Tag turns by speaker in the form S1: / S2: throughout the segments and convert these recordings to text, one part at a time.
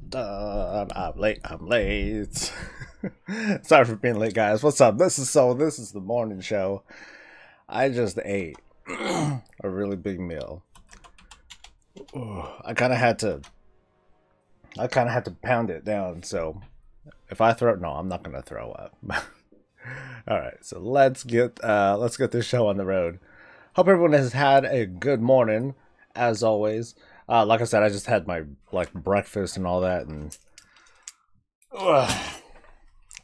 S1: Dun. I'm late. I'm late. Sorry for being late, guys. What's up? This is the morning show. I just ate a really big meal. I kind of had to pound it down. So if I throw, no, I'm not gonna throw up. All right, so let's get this show on the road. Hope everyone has had a good morning, as always. Like I said, I just had my breakfast and all that, and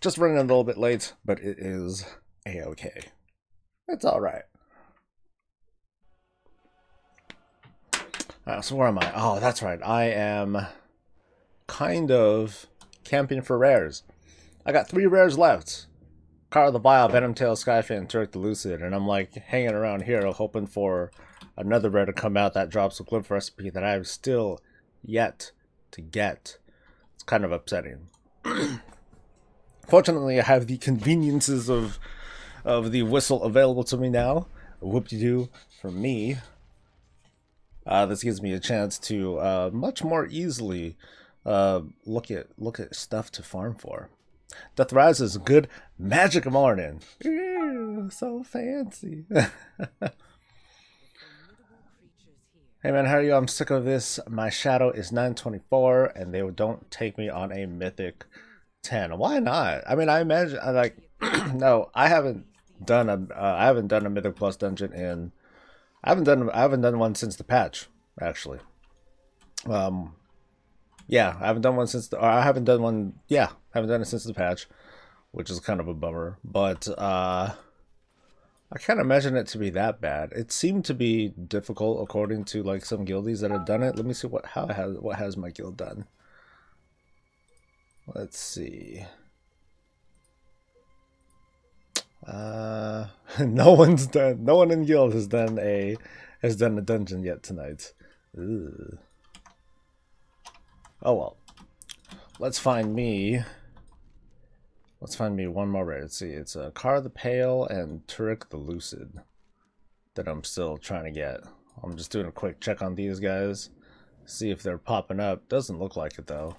S1: just running a little bit late, but it is a-okay. It's all right. So where am I? Oh, that's right. I am kind of camping for rares. I got 3 rares left. Car of the Vile, Venomtail, Skyfin, Turk the Lucid, and I'm like hanging around here hoping for another rare to come out that drops a glyph recipe that I have still yet to get. It's kind of upsetting. Fortunately, I have the conveniences of the whistle available to me now. Whoop-de-doo for me. This gives me a chance to much more easily look at stuff to farm for. The Thralls is a good magic morning. Ew, so fancy. Hey man, how are you? I'm sick of this. My shadow is 924 and they don't take me on a mythic 10. Why not? I mean, I imagine no, I haven't done a mythic plus dungeon in I haven't done one since the patch, actually. Yeah, I haven't done one since I haven't done it since the patch, which is kind of a bummer, but I can't imagine it to be that bad. It seemed to be difficult according to like some guildies that have done it. Let me see what has my guild done. Let's see. No one in guild has done a dungeon yet tonight. Ugh. Oh well. Let's find me one more rare. Let's see, it's a Car the Pale and Turek the Lucid that I'm still trying to get. I'm just doing a quick check on these guys, see if they're popping up. Doesn't look like it though.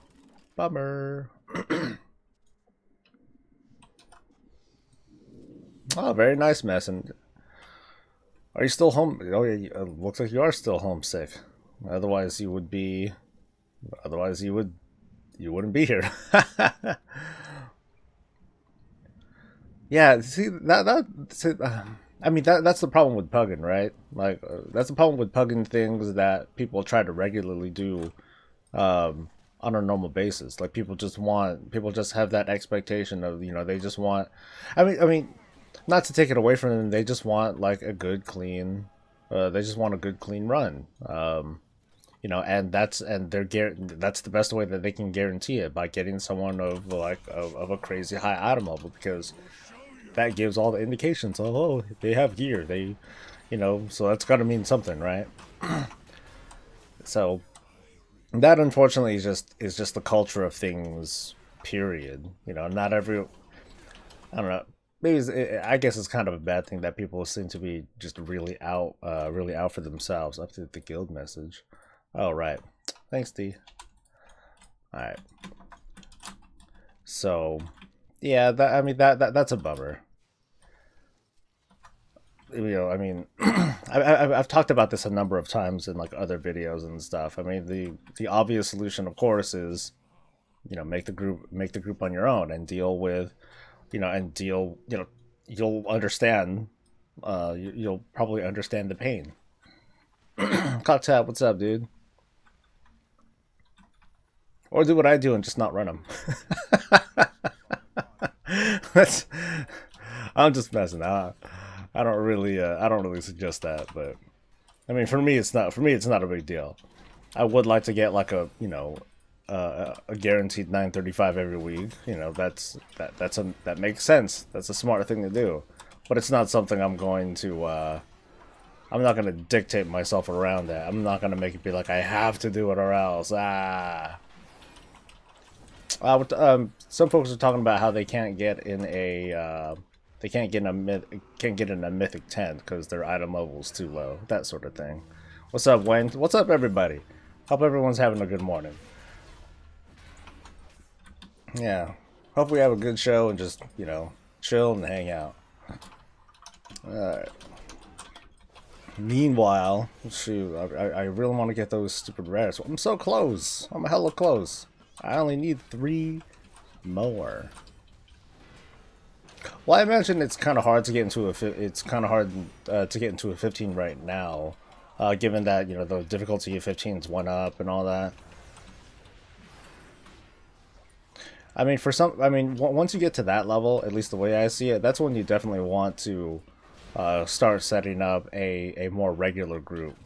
S1: Bummer. Oh, very nice, mess. And are you still home? Oh yeah, it looks like you are still homesick. Otherwise you would be. Otherwise you wouldn't be here. Yeah, see I mean that's the problem with pugging, right? Like that's the problem with pugging things that people try to regularly do on a normal basis. Like people just have that expectation of, you know, they just want I mean not to take it away from them, they just want like a good clean they just want a good clean run. You know, and that's the best way that they can guarantee it, by getting someone of a crazy high item level, because that gives all the indications. Oh, they have gear. They, you know, so that's got to mean something, right? So that unfortunately is just the culture of things. Period. You know, not every. I don't know. Maybe I guess it's kind of a bad thing that people seem to be just really out for themselves. Up to the guild message. Oh, right. Thanks, D. Alright. So, yeah, that's a bummer. You know, I mean, I've talked about this a number of times in like other videos and stuff. I mean, the obvious solution, of course, is, you know, make the group on your own and deal with, you know, you'll understand. You'll probably understand the pain. Cocktab, what's up, dude? Or do what I do and just not run them. I'm just messing. I don't really suggest that, but I mean, for me it's not a big deal. I would like to get like a, you know, a guaranteed 935 every week. You know, that makes sense. That's a smart thing to do. But it's not something I'm going to I'm not going to dictate myself around that. I'm not going to make it be like I have to do it or else. Some folks are talking about how they can't get in a mythic 10 because their item level is too low. That sort of thing. What's up, Wayne? What's up, everybody? Hope everyone's having a good morning. Yeah. Hope we have a good show and just, you know, chill and hang out. Alright. Meanwhile, shoot, I really want to get those stupid rares. I'm so close. I'm hella close. I only need 3 more. Well, I imagine it's kind of hard to get into a 15 right now, given that, you know, the difficulty of 15's went up and all that. I mean, once you get to that level, at least the way I see it, that's when you definitely want to start setting up a more regular group.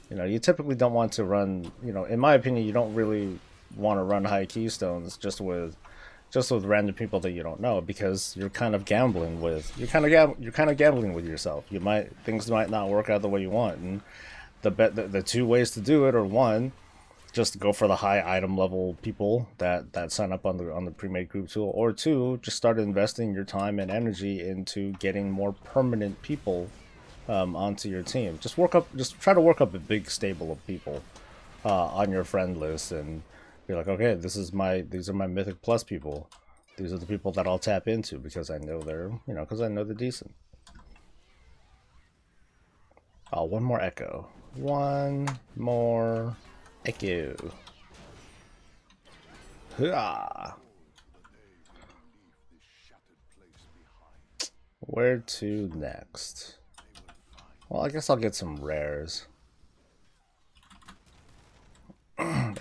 S1: You know, you typically don't want to run, you know, in my opinion, you don't really want to run high keystones just with random people that you don't know, because you're kind of gambling with yourself. Things might not work out the way you want, and the 2 ways to do it are, 1, just go for the high item level people that sign up on the pre-made group tool, or 2, just start investing your time and energy into getting more permanent people onto your team. Just try to work up a big stable of people on your friend list, and be like, okay, these are my Mythic Plus people. These are the people that I'll tap into because I know they're decent. Oh, one more echo. One more echo. Hurrah! Where to next? Well, I guess I'll get some rares.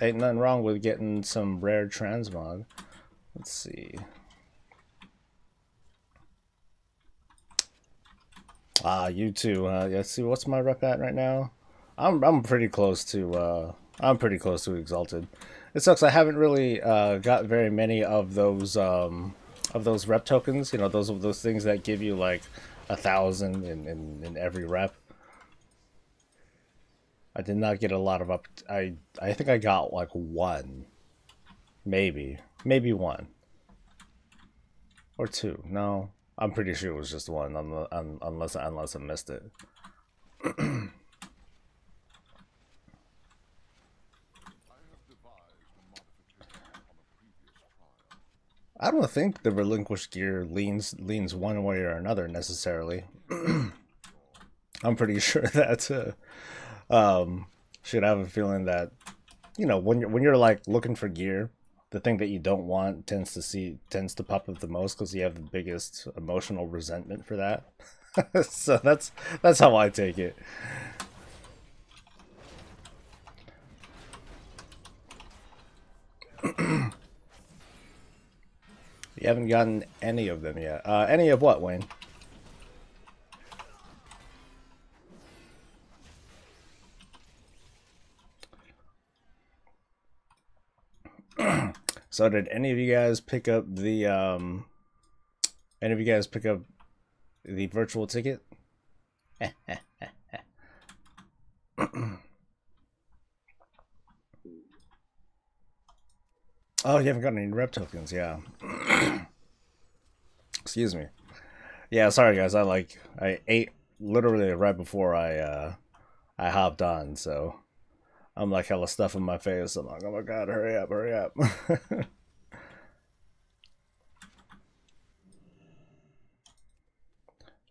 S1: Ain't nothing wrong with getting some rare transmog. Let's see. You too. Yeah, see, what's my rep at right now? I'm pretty close to exalted. It sucks. I haven't really got very many of those rep tokens. You know, those things that give you like 1,000 in every rep. I did not get a lot of I think I got like 1, maybe 1 or 2. No, I'm pretty sure it was just 1, unless I missed it. I don't think the relinquished gear leans one way or another necessarily. I'm pretty sure that. Should have a feeling that, you know, when you're like looking for gear, the thing that you don't want tends to pop up the most because you have the biggest emotional resentment for that. So that's how I take it. You haven't gotten any of them yet. Any of what, Wayne? So did any of you guys pick up the virtual ticket? Oh, you haven't gotten any rep tokens, yeah. Excuse me. Yeah, sorry guys, I ate literally right before I hopped on, so I'm like hella stuff in my face. I'm like, oh my god, hurry up, hurry up.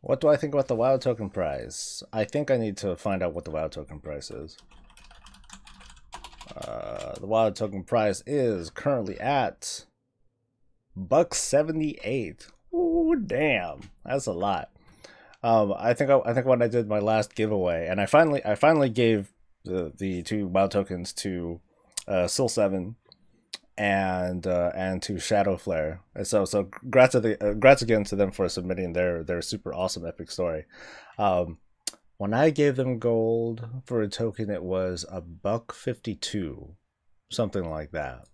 S1: What do I think about the WoW token price? I think I need to find out what the WoW token price is. The WoW token price is currently at $1.78. Ooh, damn, that's a lot. I think when I did my last giveaway, and I finally gave the 2 WoW tokens to Soul7 and to Shadowflare. So grats again to them for submitting their super awesome epic story. When I gave them gold for a token, it was $1.52, something like that.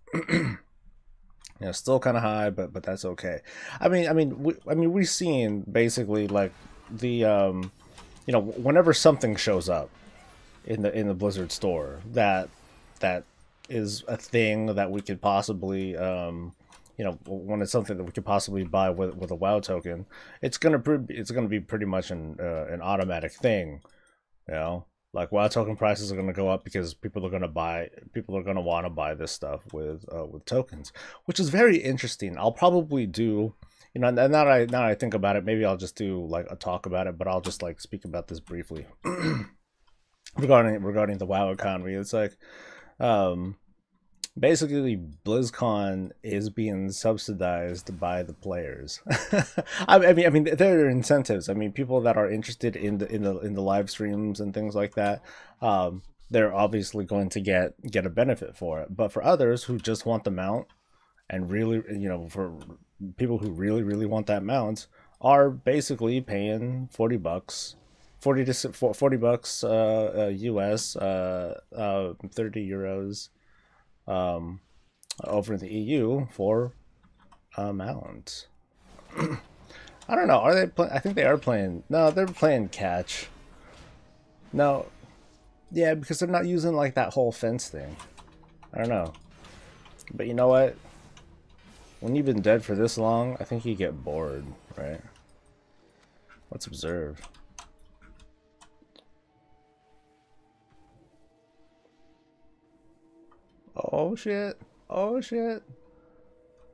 S1: Yeah, still kind of high, but that's okay. We've seen basically like the you know, whenever something shows up in the Blizzard store that is a thing that we could possibly you know, when it's something that we could possibly buy with a WoW token, it's gonna be pretty much an automatic thing, you know. Like WoW token prices are going to go up because people are going to want to buy this stuff with tokens, which is very interesting. I'll probably do, you know, now that I think about it, maybe I'll just do like a talk about it, but I'll just like speak about this briefly regarding the WoW economy. It's like, basically BlizzCon is being subsidized by the players. I mean, there are incentives. I mean, people that are interested in the live streams and things like that, they're obviously going to get a benefit for it. But for others who just want the mount, and really, you know, for people who really want that mount, are basically paying $40, 40 bucks US, 30 euros over in the EU for a mount. I don't know. Are they? I think they are playing. No, they're playing catch. No, yeah, because they're not using like that whole fence thing. I don't know. But you know what? When you've been dead for this long, I think you get bored, right? Let's observe. Oh shit. Oh shit.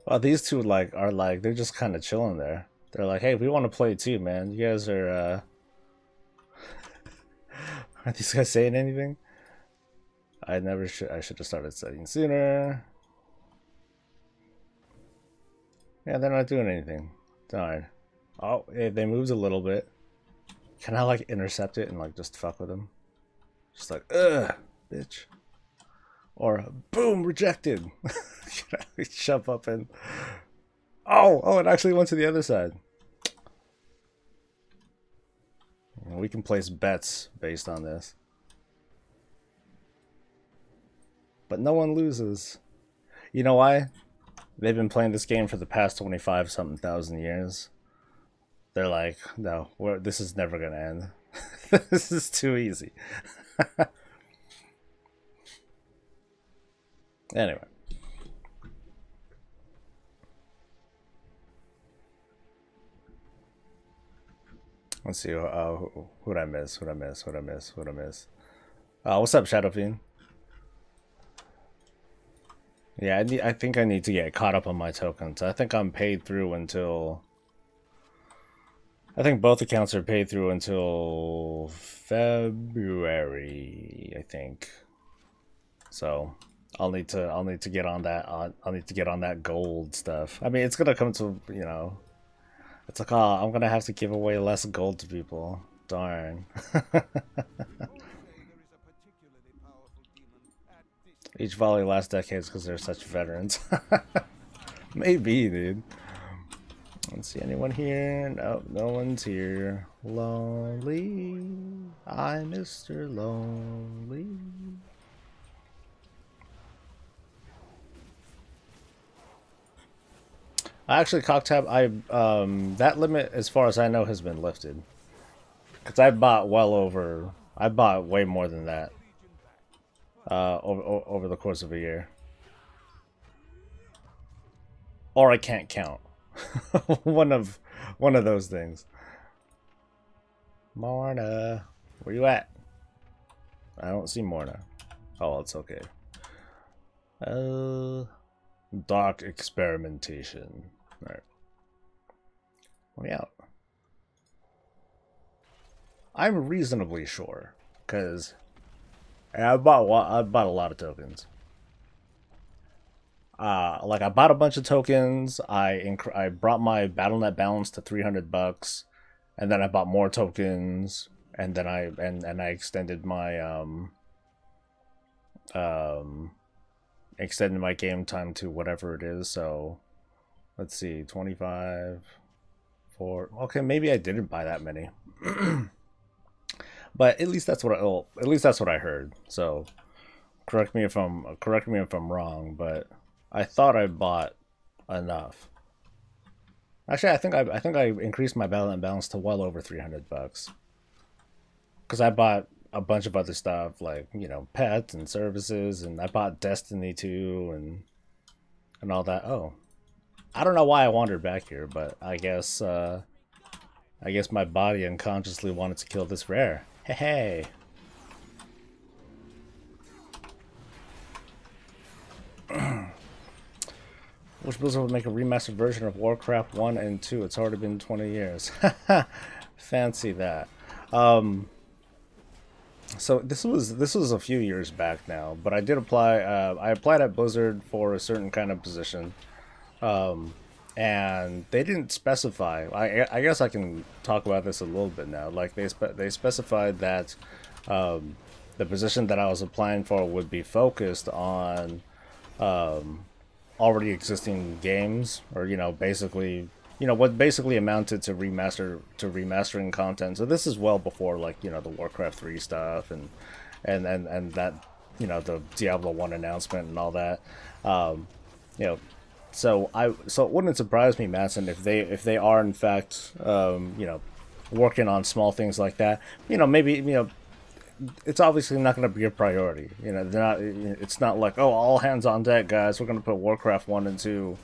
S1: Well, these two they're just kind of chilling there. They're like, "Hey, we want to play too, man. You guys are are these guys saying anything?" I should have started studying sooner. Yeah, they're not doing anything. Darn. Oh, they moved a little bit. Can I like intercept it and like just fuck with them? Just like, ugh, bitch. Or boom, rejected. Shove up and oh, it actually went to the other side. We can place bets based on this, but no one loses. You know why? They've been playing this game for the past 25 something thousand years. They're like, no, this is never gonna end. This is too easy. Anyway. Let's see. Who'd I miss? Who'd I miss? What's up, Shadowfiend? Yeah, I think I need to get caught up on my tokens. I think I'm paid through until... I think both accounts are paid through until February, I think. So I'll need to get on that. I'll need to get on that gold stuff. I mean, it's gonna come to, you know, it's like, oh, I'm gonna have to give away less gold to people. Darn. Each volley lasts decades because they're such veterans. Maybe, dude. Let's see, anyone here? No, no one's here. Lonely. I'm Mr. Lonely. Actually, Cocktab, that limit, as far as I know, has been lifted. Because I bought I bought way more than that. Over the course of a year. Or I can't count. one of those things. Morna, where you at? I don't see Morna. Oh, it's okay. Dark experimentation. All right. Let me out. I'm reasonably sure, because I bought a lot of tokens. Like I bought a bunch of tokens. I brought my BattleNet balance to $300, and then I bought more tokens, and then I extended my extended my game time to whatever it is. So let's see, 25 for okay, maybe I didn't buy that many. But at least that's what I heard. So correct me if I'm wrong, but I thought I bought enough. Actually, I think I increased my balance to well over $300 because I bought a bunch of other stuff like, you know, pets and services, and I bought Destiny 2 and all that. Oh, I don't know why I wandered back here, but I guess my body unconsciously wanted to kill this rare. Hey. Which Blizzard would make a remastered version of Warcraft 1 and 2? It's already been 20 years. Fancy that. So this was a few years back now, but I did apply. I applied at Blizzard for a certain kind of position, and they didn't specify. I guess I can talk about this a little bit now. Like they specified that the position that I was applying for would be focused on already existing games, or basically. What basically amounted to remastering content. So this is well before like the Warcraft 3 stuff and that the Diablo 1 announcement and all that. So it wouldn't surprise me, Matson, if they are in fact working on small things like that. Maybe it's obviously not going to be a priority. They're not. It's not like, oh, all hands on deck, guys. We're going to put Warcraft 1 and 2.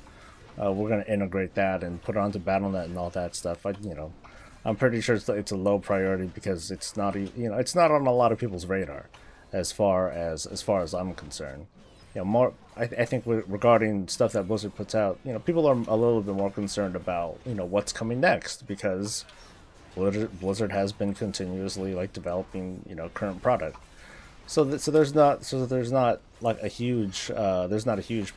S1: We're going to integrate that and put it onto Battle.net and all that stuff. I'm pretty sure it's a low priority because it's not it's not on a lot of people's radar, as far as I'm concerned. More I think regarding stuff that Blizzard puts out, people are a little bit more concerned about what's coming next, because Blizzard has been continuously like developing current product. So there's not like a huge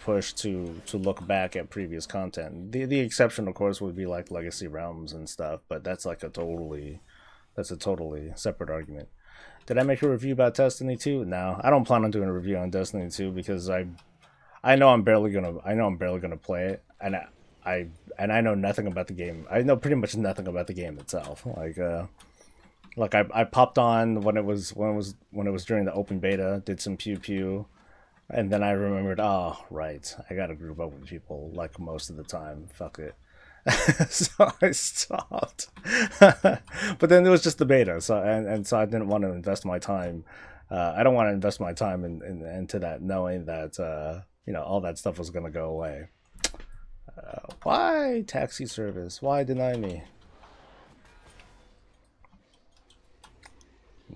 S1: push to look back at previous content. The exception, of course, would be like Legacy Realms and stuff, but that's like a totally separate argument. Did I make a review about Destiny 2? No, I don't plan on doing a review on Destiny 2 because I know I'm barely gonna play it, and I know nothing about the game. I know pretty much nothing about the game itself. Like I popped on when it was during the open beta, did some pew pew, and then I remembered, oh right, I gotta group up with people like most of the time. Fuck it. So I stopped. But then it was just the beta, so so I didn't want to invest my time. I don't want to invest my time into that, knowing that all that stuff was gonna go away. Why taxi service? Why deny me?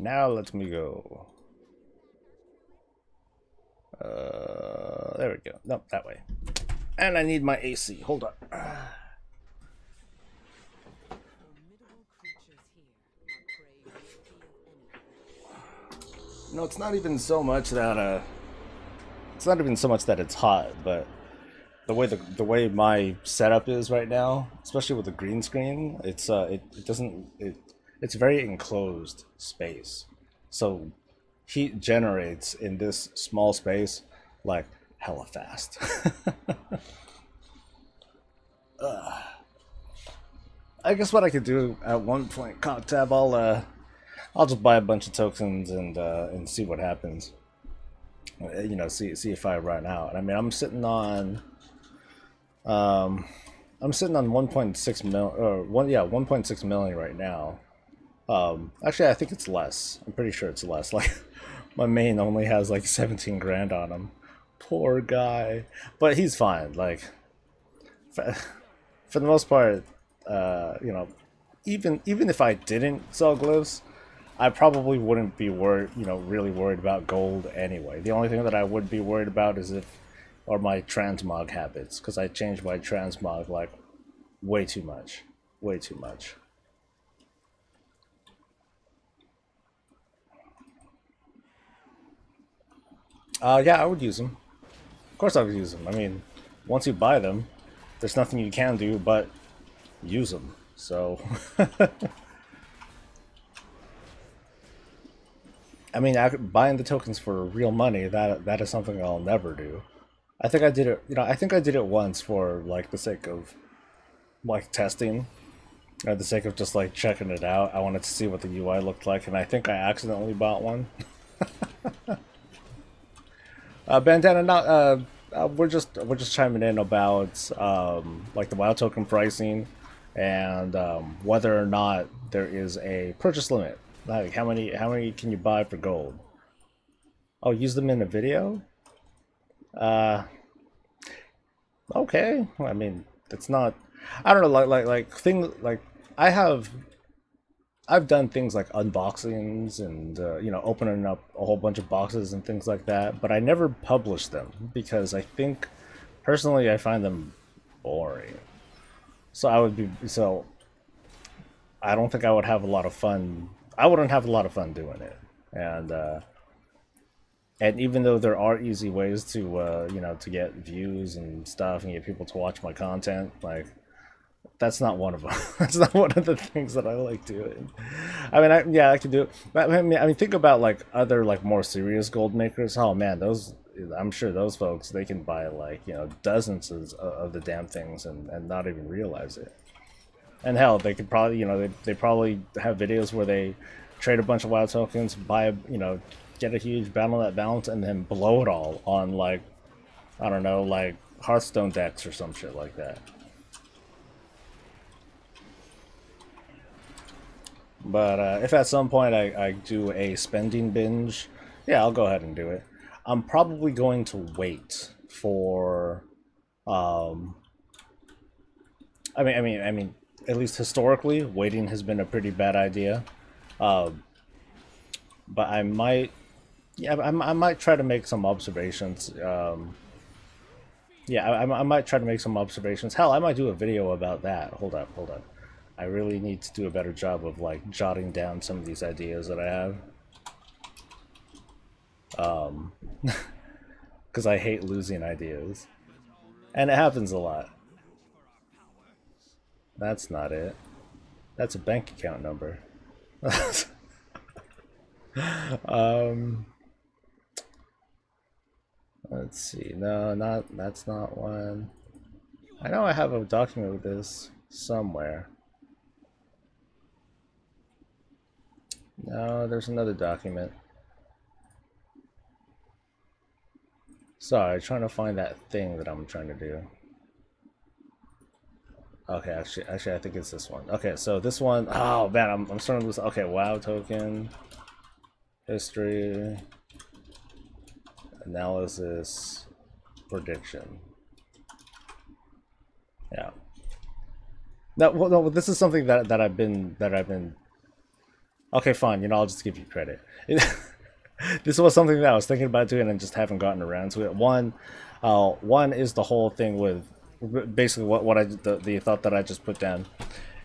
S1: Now let me go. There we go. Nope, that way. And I need my AC. Hold on. No, it's not even so much that it's hot, but the way my setup is right now, especially with the green screen, it's it's very enclosed space, so heat generates in this small space like hella fast. I guess what I could do at one point, Cock Tab, I'll just buy a bunch of tokens and see what happens. See if I run out. I mean, I'm sitting on 1.6 mil, or 1.6 million right now. Actually, I think it's less. I'm pretty sure it's less. Like, my main only has like 17 grand on him. Poor guy, but he's fine. Like, for the most part, even if I didn't sell glyphs, I probably wouldn't be really worried about gold anyway. The only thing that I would be worried about is my transmog habits, because I changed my transmog like way too much. Yeah, I would use them. Of course I would use them. I mean, once you buy them, there's nothing you can do but use them. So, I mean, buying the tokens for real money, that is something I'll never do. I think I did it, I think I did it once for like the sake of like testing, or the sake of just like checking it out. I wanted to see what the UI looked like, and I think I accidentally bought one. Bandana, not we're just chiming in about like the WoW token pricing and whether or not there is a purchase limit. Like how many can you buy for gold? Oh, use them in a video? Okay. I mean, it's not. I don't know. Like things like I've done things like unboxings and opening up a whole bunch of boxes and things like that, but I never publish them because I think personally I find them boring. So I would be so. I don't think I would have a lot of fun. I wouldn't have a lot of fun doing it, and even though there are easy ways to you know, to get views and stuff and get people to watch my content, like, that's not one of them. That's not one of the things that I like doing. I mean, yeah, I can do it. But I mean, think about like other like more serious gold makers. Oh man, those, I'm sure those folks, they can buy like, you know, dozens of the damn things and not even realize it. And hell, they could probably, you know, they probably have videos where they trade a bunch of WoW tokens, buy, you know, get a huge battle net balance, and then blow it all on like, I don't know, like Hearthstone decks or some shit like that. But if at some point I do a spending binge, yeah, I'll go ahead and do it. I'm probably going to wait for, I mean, at least historically, waiting has been a pretty bad idea. But I might, yeah, I might try to make some observations. Yeah, I might try to make some observations. Hell, I might do a video about that. Hold up, hold up. I really need to do a better job of like jotting down some of these ideas that I have. Because I hate losing ideas. And it happens a lot. That's not it. That's a bank account number. Let's see. No, that's not one. I know I have a document with this somewhere. No, there's another document. Sorry, trying to find that thing that I'm trying to do. Okay, actually, I think it's this one. Okay, so this one, oh man, I'm starting to lose. Okay, WoW token, history, analysis, prediction. Yeah. No, well, no, this is something that I've been. Okay, fine. You know, I'll just give you credit. This was something that I was thinking about doing and just haven't gotten around to it. One is the whole thing with basically the thought that I just put down.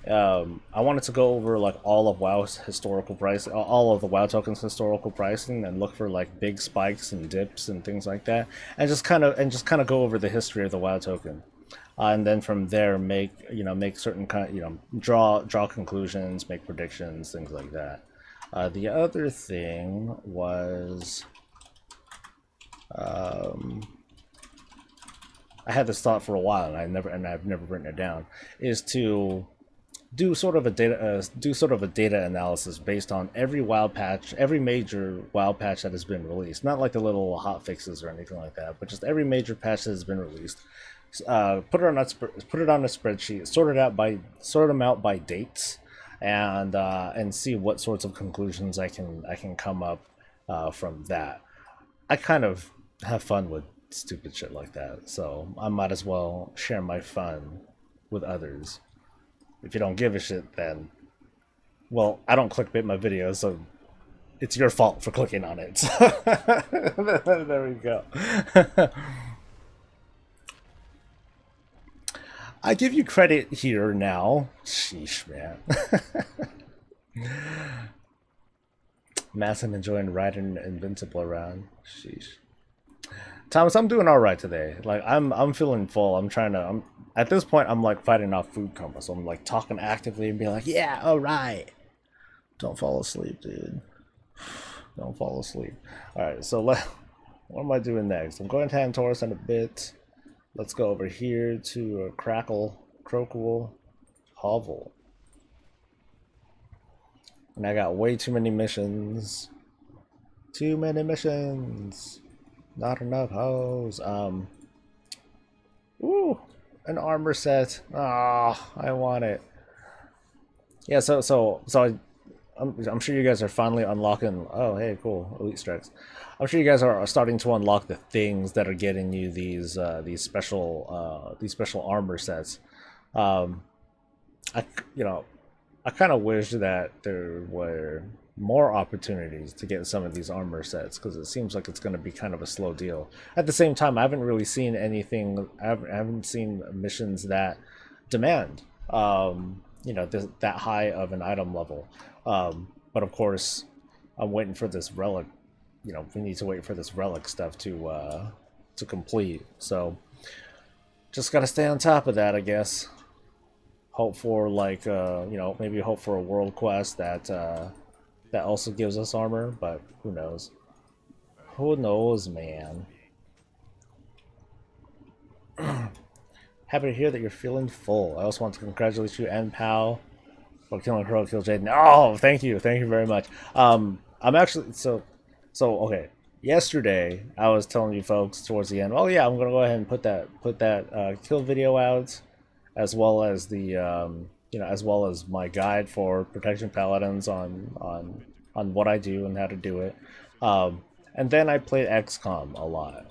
S1: I wanted to go over like all of WoW's historical price, all of the WoW tokens' historical pricing, and look for like big spikes and dips and things like that, and just kind of go over the history of the WoW token. And then from there make certain kind, draw conclusions, make predictions, things like that. The other thing was, I had this thought for a while, and I've never written it down, is to do sort of a data analysis based on every WoW patch, every major WoW patch that has been released. Not like the little hot fixes or anything like that, but just every major patch that has been released. Put it on a spreadsheet, sort them out by dates, and see what sorts of conclusions I can come up from that. I kind of have fun with stupid shit like that, so I might as well share my fun with others. If you don't give a shit, then, well, I don't clickbait my videos, so it's your fault for clicking on it. There we go. I give you credit here now. Sheesh, man. Mass, I'm enjoying riding Invincible around. Sheesh. Thomas, I'm doing all right today. Like, I'm feeling full. I'm at this point, I'm like fighting off food coma, so I'm like talking actively and being like, yeah, all right. Don't fall asleep, dude. Don't fall asleep. All right, so what am I doing next? I'm going to Tantorus in a bit. Let's go over here to Crocool Hovel. And I got way too many missions. Too many missions. Not enough hoes. Ooh, an armor set. Ah, I want it. Yeah, so I'm sure you guys are finally unlocking. Oh, hey, cool, elite strikes. I'm sure you guys are starting to unlock the things that are getting you these special armor sets. I kind of wish that there were more opportunities to get some of these armor sets, because it seems like it's going to be kind of a slow deal. At the same time, I haven't really seen anything. I haven't seen missions that demand, you know, that high of an item level. But of course, I'm waiting for this relic. You know, we need to wait for this relic stuff to complete. So just gotta stay on top of that, I guess. Hope for like you know, maybe hope for a world quest that that also gives us armor, but who knows? Who knows, man? Happy to hear that you're feeling full. I also want to congratulate you and Pal for killing Crow, kill Jaden. Oh, thank you very much. I'm actually okay. Yesterday, I was telling you folks towards the end. Oh yeah, I'm gonna go ahead and put that kill video out, as well as the you know, as well as my guide for protection paladins on what I do and how to do it. And then I played XCOM a lot,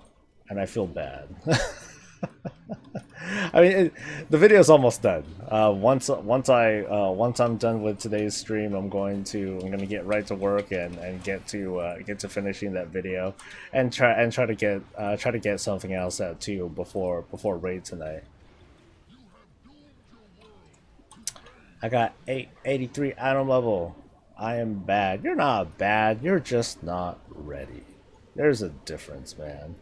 S1: and I feel bad. I mean, the video's almost done. Once I'm done with today's stream, I'm gonna get right to work and get to finishing that video, and try to get something else out too before raid tonight. I got 83 item level. I am bad. You're not bad. You're just not ready. There's a difference, man.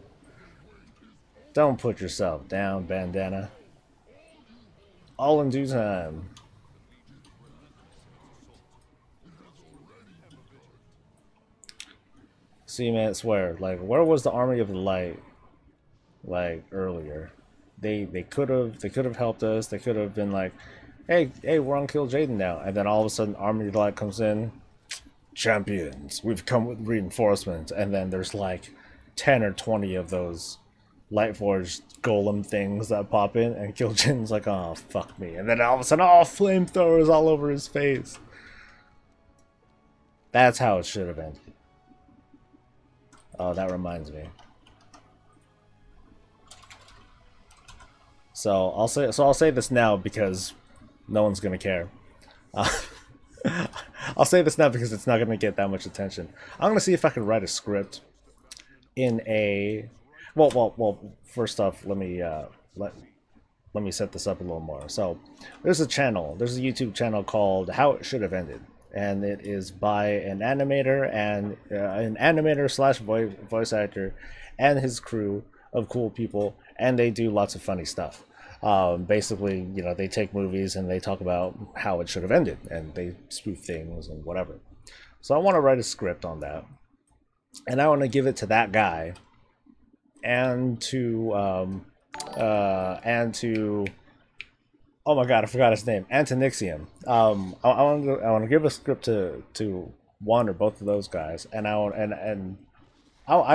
S1: Don't put yourself down, bandana. All in due time. See, man, I swear, like, where was the Army of the Light, like, earlier? They could have helped us. They could have been like, hey, we're on Kill Jaden now, and then all of a sudden, Army of the Light comes in. Champions, we've come with reinforcements, and then there's like 10 or 20 of those Lightforged golem things that pop in, and Kill Jaden's like, oh, fuck me. And then all of a sudden, oh, flamethrowers all over his face. That's how it should have ended. Oh, that reminds me. So I'll say this now because no one's gonna care. I'll say this now because it's not gonna get that much attention. I'm gonna see if I can write a script in a well. First off, let me set this up a little more. So there's a YouTube channel called How It Should Have Ended, and it is by an animator and / voice actor and his crew of cool people, and they do lots of funny stuff. Basically, you know, they take movies and they talk about how it should have ended, and they spoof things and whatever. So I want to write a script on that, and I want to give it to that guy, and to oh my god, I forgot his name, Antonixium. I want to give a script to one or both of those guys, and I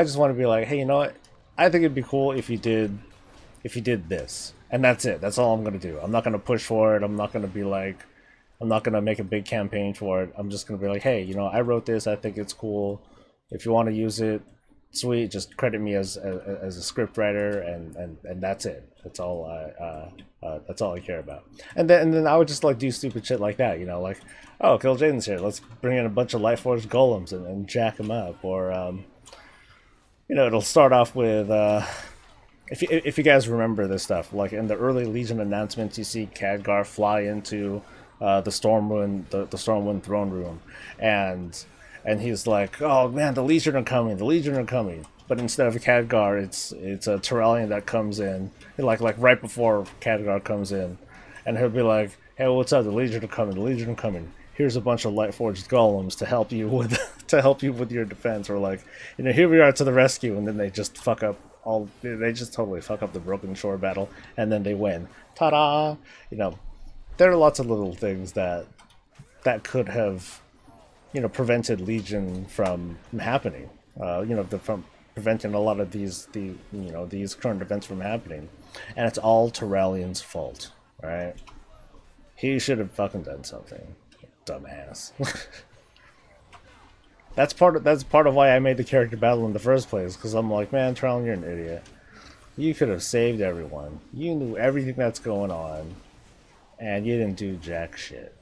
S1: just want to be like, hey, you know what? I think it'd be cool if you did this. And that's it. That's all I'm going to do. I'm not going to push for it. I'm not going to make a big campaign for it. I'm just going to be like, hey, you know, I wrote this. I think it's cool. If you want to use it, sweet. Just credit me as a script writer, and that's it. That's all I care about. And then I would just like do stupid shit like that. You know, like, oh, Kill Jaden's here. Let's bring in a bunch of Lightforged golems and jack them up. Or you know, it'll start off with if you guys remember this stuff, like in the early Legion announcements, you see Khadgar fly into the Stormwind throne room, and he's like, oh man, the Legion are coming. But instead of Khadgar, it's a Thrallian that comes in, like right before Khadgar comes in, and he'll be like, hey, what's up? The Legion are coming. Here's a bunch of Lightforged golems to help you with your defense. Or like, you know, here we are to the rescue, and then they just fuck up. They just totally fuck up the Broken Shore battle, and then they win. Ta-da! You know, there are lots of little things that could have, you know, prevented Legion from happening. You know, from preventing a lot of these current events from happening, and it's all Tyrellian's fault, right? He should have fucking done something, dumbass. That's part of why I made the character battle in the first place, because I'm like, man, Tyrellian, you're an idiot. You could have saved everyone. You knew everything that's going on, and you didn't do jack shit.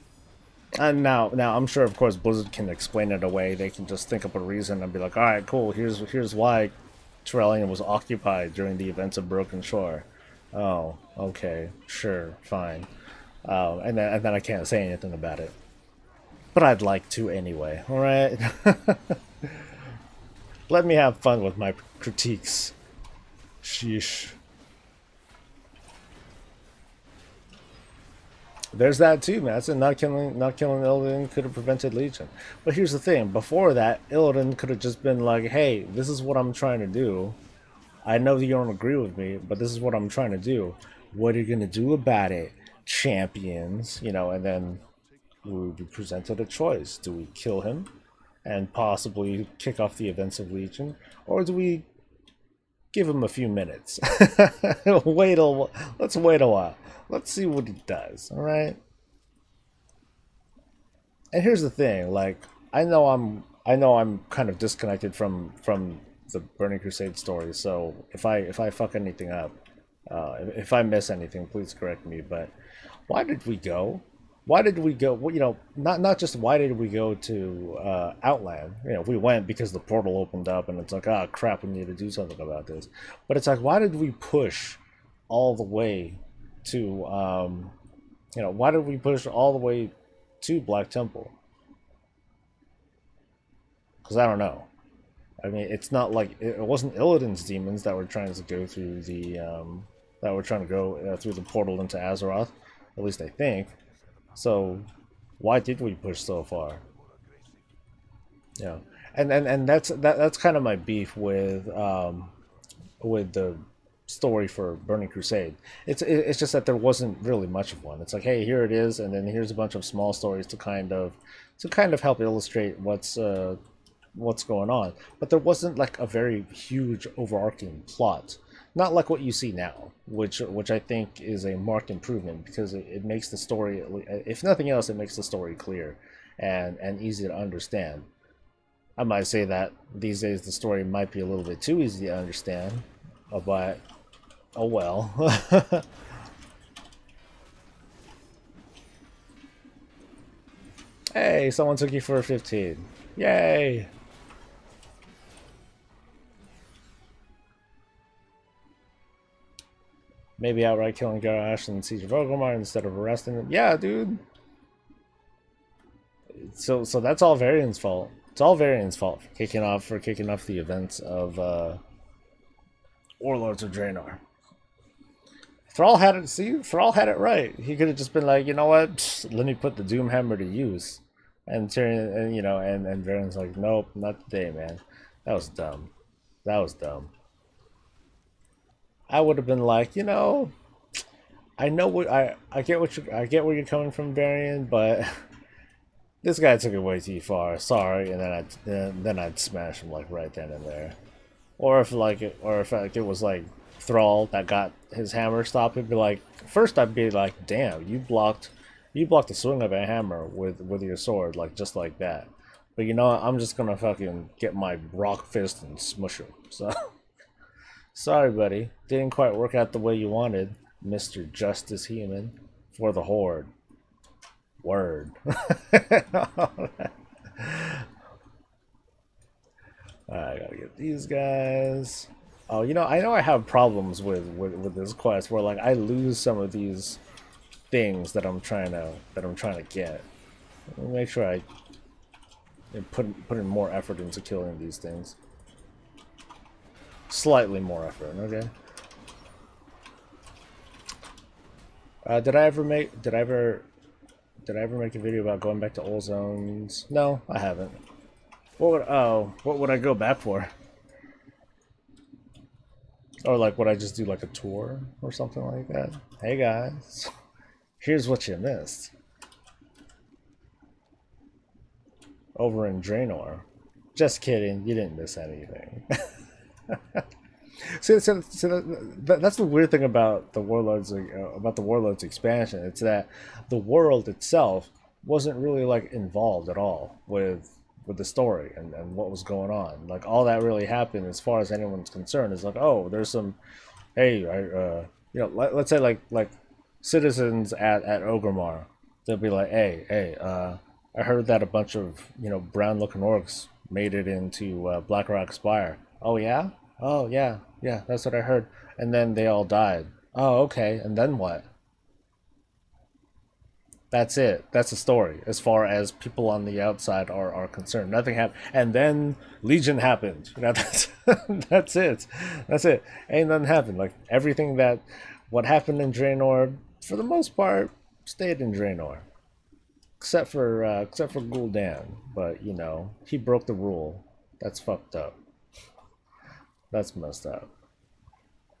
S1: And now I'm sure, of course, Blizzard can explain it away. They can just think up a reason and be like, all right, cool. Here's why Trellian was occupied during the events of Broken Shore. Oh, okay, sure, fine. And then I can't say anything about it. But I'd like to anyway. All right. Let me have fun with my critiques. Sheesh. There's that too, man. So not killing Illidan could have prevented Legion. But here's the thing: before that, Illidan could have just been like, "Hey, this is what I'm trying to do. I know that you don't agree with me, but this is what I'm trying to do. What are you gonna do about it, champions?" You know, and then we would be presented a choice: do we kill him and possibly kick off the events of Legion, or do we give him a few minutes? Let's wait a while. Let's see what he does, all right? And here's the thing, like I know I'm kind of disconnected from the Burning Crusade story, so if I fuck anything up, if I miss anything, please correct me, but why did we go? Why did we go? Well, you know, not just why did we go to Outland? You know, we went because the portal opened up, and it's like, ah, crap, we need to do something about this. But it's like, why did we push all the way to, you know, why did we push all the way to Black Temple? Because I don't know. I mean, it's not like it wasn't Illidan's demons that were trying to go through the through the portal into Azeroth. At least I think. So why did we push so far? Yeah, and that's kind of my beef with the story for Burning Crusade. It's just that there wasn't really much of one. It's like, hey, here it is, and then here's a bunch of small stories to kind of help illustrate what's going on. But there wasn't like a very huge overarching plot. Not like what you see now, which I think is a marked improvement, because it makes the story, if nothing else, it makes the story clear and easy to understand. I might say that these days the story might be a little bit too easy to understand, but oh well. Hey, someone took you for a 15. Yay! Maybe outright killing Garrosh in Siege of Orgrimmar instead of arresting him. Yeah, dude. So that's all Varian's fault. It's all Varian's fault for kicking off the events of Warlords of Draenor. Thrall had it. See, Thrall had it right. He could have just been like, you know what? Psst, let me put the Doomhammer to use. And Tyrion, and you know, and Varian's like, nope, not today, man. That was dumb. That was dumb. I would have been like, you know, I know what I get I get where you're coming from, Varian, but this guy took it way too far. Sorry, and then I'd smash him like right then and there. Or if it was like Thrall that got his hammer stopped, it'd be like, first I'd be like, damn, you blocked the swing of a hammer with your sword, like just like that. But you know what? I'm just gonna fucking get my rock fist and smush him. So sorry, buddy. Didn't quite work out the way you wanted, Mr. Justice Human, for the Horde. Word. Alright, I gotta get these guys. Oh, you know I have problems with this quest where like I lose some of these things that I'm trying to get. Let me make sure I put in more effort into killing these things. Slightly more effort, okay. Did I ever make a video about going back to old zones? No, I haven't. What would I go back for? Or like, would I just do like a tour or something like that? Hey guys, here's what you missed over in Draenor. Just kidding, you didn't miss anything. So that's the weird thing about the Warlords expansion. It's that the world itself wasn't really like involved at all with the story and what was going on. Like all that really happened, as far as anyone's concerned, is like, oh, there's some, hey, you know, let's say like citizens at Orgrimmar They'll be like, hey, I heard that a bunch of, you know, brown-looking orcs made it into Blackrock Spire. Oh yeah? Oh yeah, yeah, that's what I heard. And then they all died. Oh, okay, and then what? That's it. That's the story as far as people on the outside are concerned. Nothing happened. And then Legion happened. You know, that's it. That's it. Ain't nothing happened. Like everything that what happened in Draenor, for the most part, stayed in Draenor. Except for Gul'dan. But, you know, he broke the rule. That's fucked up. That's messed up.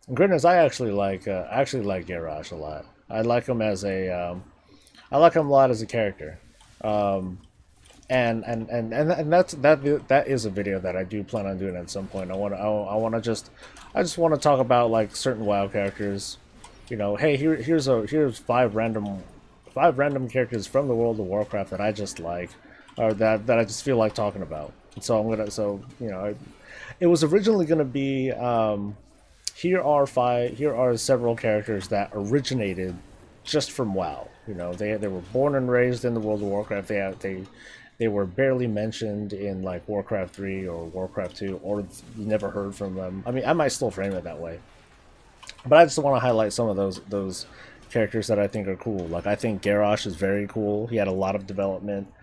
S1: And goodness, I actually like Garrosh a lot. I like him as a I like him a lot as a character, and that is a video that I do plan on doing at some point. I just want to talk about like certain WoW characters. You know, hey, here's five random characters from the world of Warcraft that I just like, or that I just feel like talking about. And so you know, it was originally gonna be here are several characters that originated just from WoW. You know, they were born and raised in the World of Warcraft. They were barely mentioned in like Warcraft 3 or Warcraft 2, or you never heard from them. I mean, I might still frame it that way, but I just want to highlight some of those characters that I think are cool. Like I think Garrosh is very cool. He had a lot of development.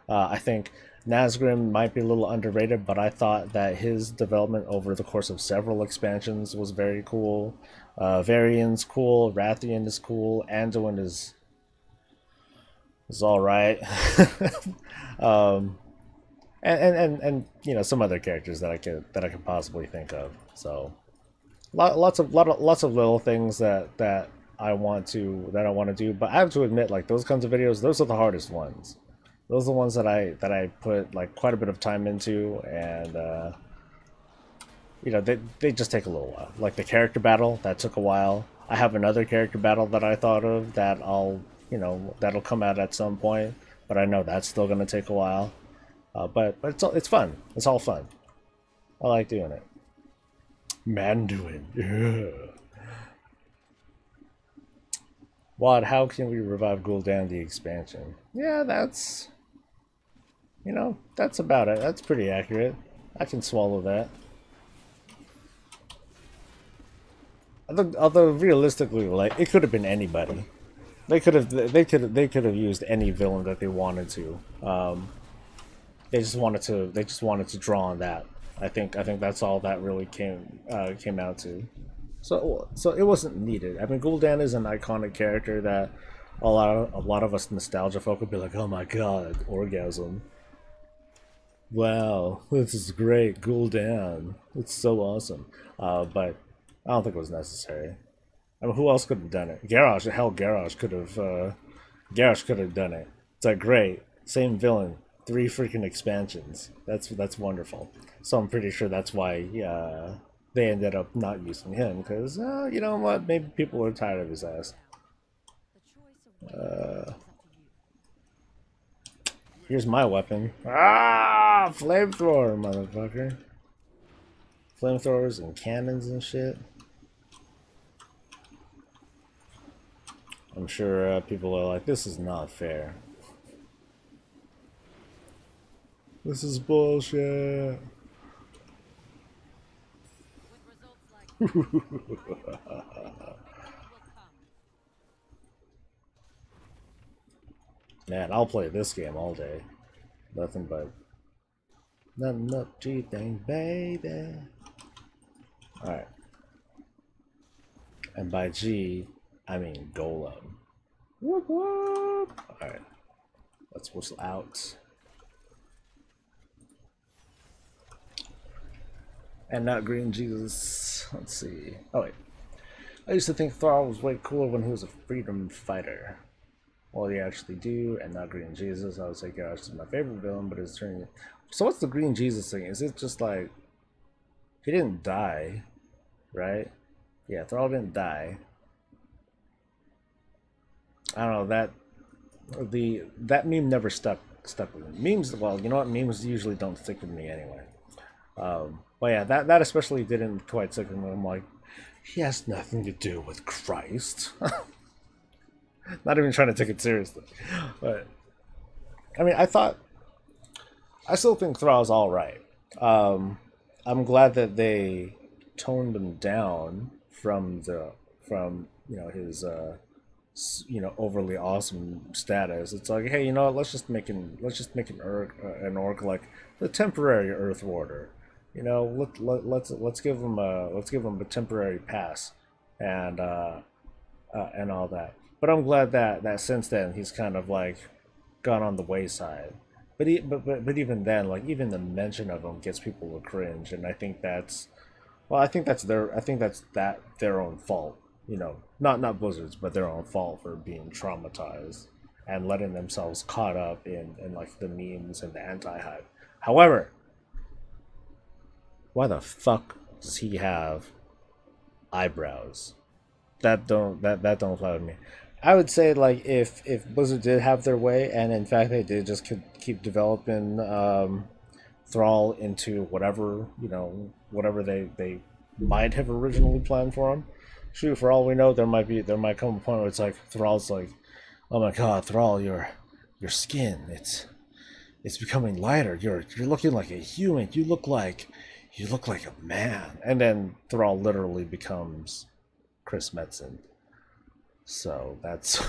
S1: I think Nazgrim might be a little underrated, but I thought that his development over the course of several expansions was very cool. Varian's cool. Rathian is cool. Anduin is all right. um, and you know some other characters that I could possibly think of. So lots of little things that I want to do. But I have to admit, like those kinds of videos, those are the hardest ones. Those are the ones that I put like quite a bit of time into, and you know they just take a little while. Like the character battle, that took a while. I have another character battle that I thought of that that'll come out at some point, but I know that's still gonna take a while. But it's fun. It's all fun. I like doing it. Manduin. Yeah. Wad, how can we revive Gul'dan the expansion? Yeah, that's that's about it. That's pretty accurate. I can swallow that. Although realistically, like it could have been anybody. They could have used any villain that they wanted to. They just wanted to draw on that. I think that's all that really came out to. So it wasn't needed. I mean, Gul'dan is an iconic character that a lot of us nostalgia folk would be like, oh my god, orgasm. Wow, this is great, Gul'dan. It's so awesome. But I don't think it was necessary. I mean, who else could have done it? Garrosh, hell, Garrosh could have done it. It's like, great, same villain, 3 freaking expansions. That's wonderful. So I'm pretty sure that's why they ended up not using him, because you know what? Maybe people are tired of his ass. Here's my weapon. Ah, flamethrower, motherfucker. Flamethrowers and cannons and shit. I'm sure people are like, this is not fair. This is bullshit. Man, I'll play this game all day. Nothing but G thing, baby. Alright. And by G, I mean Golem. Whoop whoop! Alright. Let's whistle out. And not Green Jesus. Let's see. Oh wait. I used to think Thrall was way cooler when he was a freedom fighter. Well, you actually do, and not Green Jesus. I would say Garrosh is my favorite villain, but it's turning. So what's the Green Jesus thing? Is it just like he didn't die, right? Yeah, Thrall didn't die. I don't know, that meme never stuck with me. Memes, well, you know what? Memes usually don't stick with me anyway. But yeah, that especially didn't quite stick with me. I'm like, he has nothing to do with Christ. Not even trying to take it seriously. But I mean, I still think Thrall's all right. I'm glad that they toned him down from his overly awesome status. It's like, hey, you know what? Let's just make an orc like the temporary Earth Warder. Let's give him a temporary pass, and and all that. But I'm glad that since then he's kind of like gone on the wayside. But even then, like even the mention of him gets people to cringe, and I think that's well, I think that's their own fault. Not Blizzard's, but their own fault for being traumatized and letting themselves caught up in like the memes and the anti-hype. However, why the fuck does he have eyebrows? That don't fly with me. I would say like if Blizzard did have their way, and in fact they did just keep developing Thrall into whatever they might have originally planned for him. Shoot, for all we know, there might come a point where it's like Thrall's like, oh my god, Thrall, your skin, it's becoming lighter. You're looking like a human. You look like a man. And then Thrall literally becomes Chris Metzen. So that's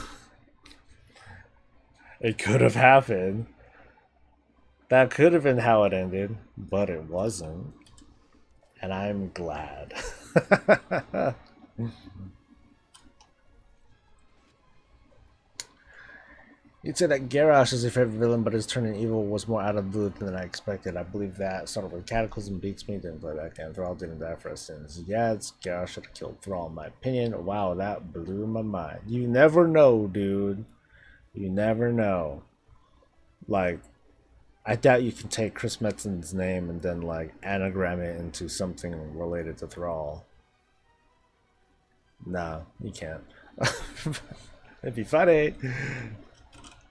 S1: it could have happened. That could have been how it ended, but it wasn't. And I'm glad. You'd say that Garrosh is your favorite villain, but his turning evil was more out of the blue than I expected. I believe that. Started with Cataclysm beats me, didn't play that game. Thrall didn't die for his sins. Yeah, Garrosh should have killed Thrall, in my opinion. Wow, that blew my mind. You never know, dude. You never know. Like, I doubt you can take Chris Metzen's name and then, like, anagram it into something related to Thrall. No, you can't. It'd be funny.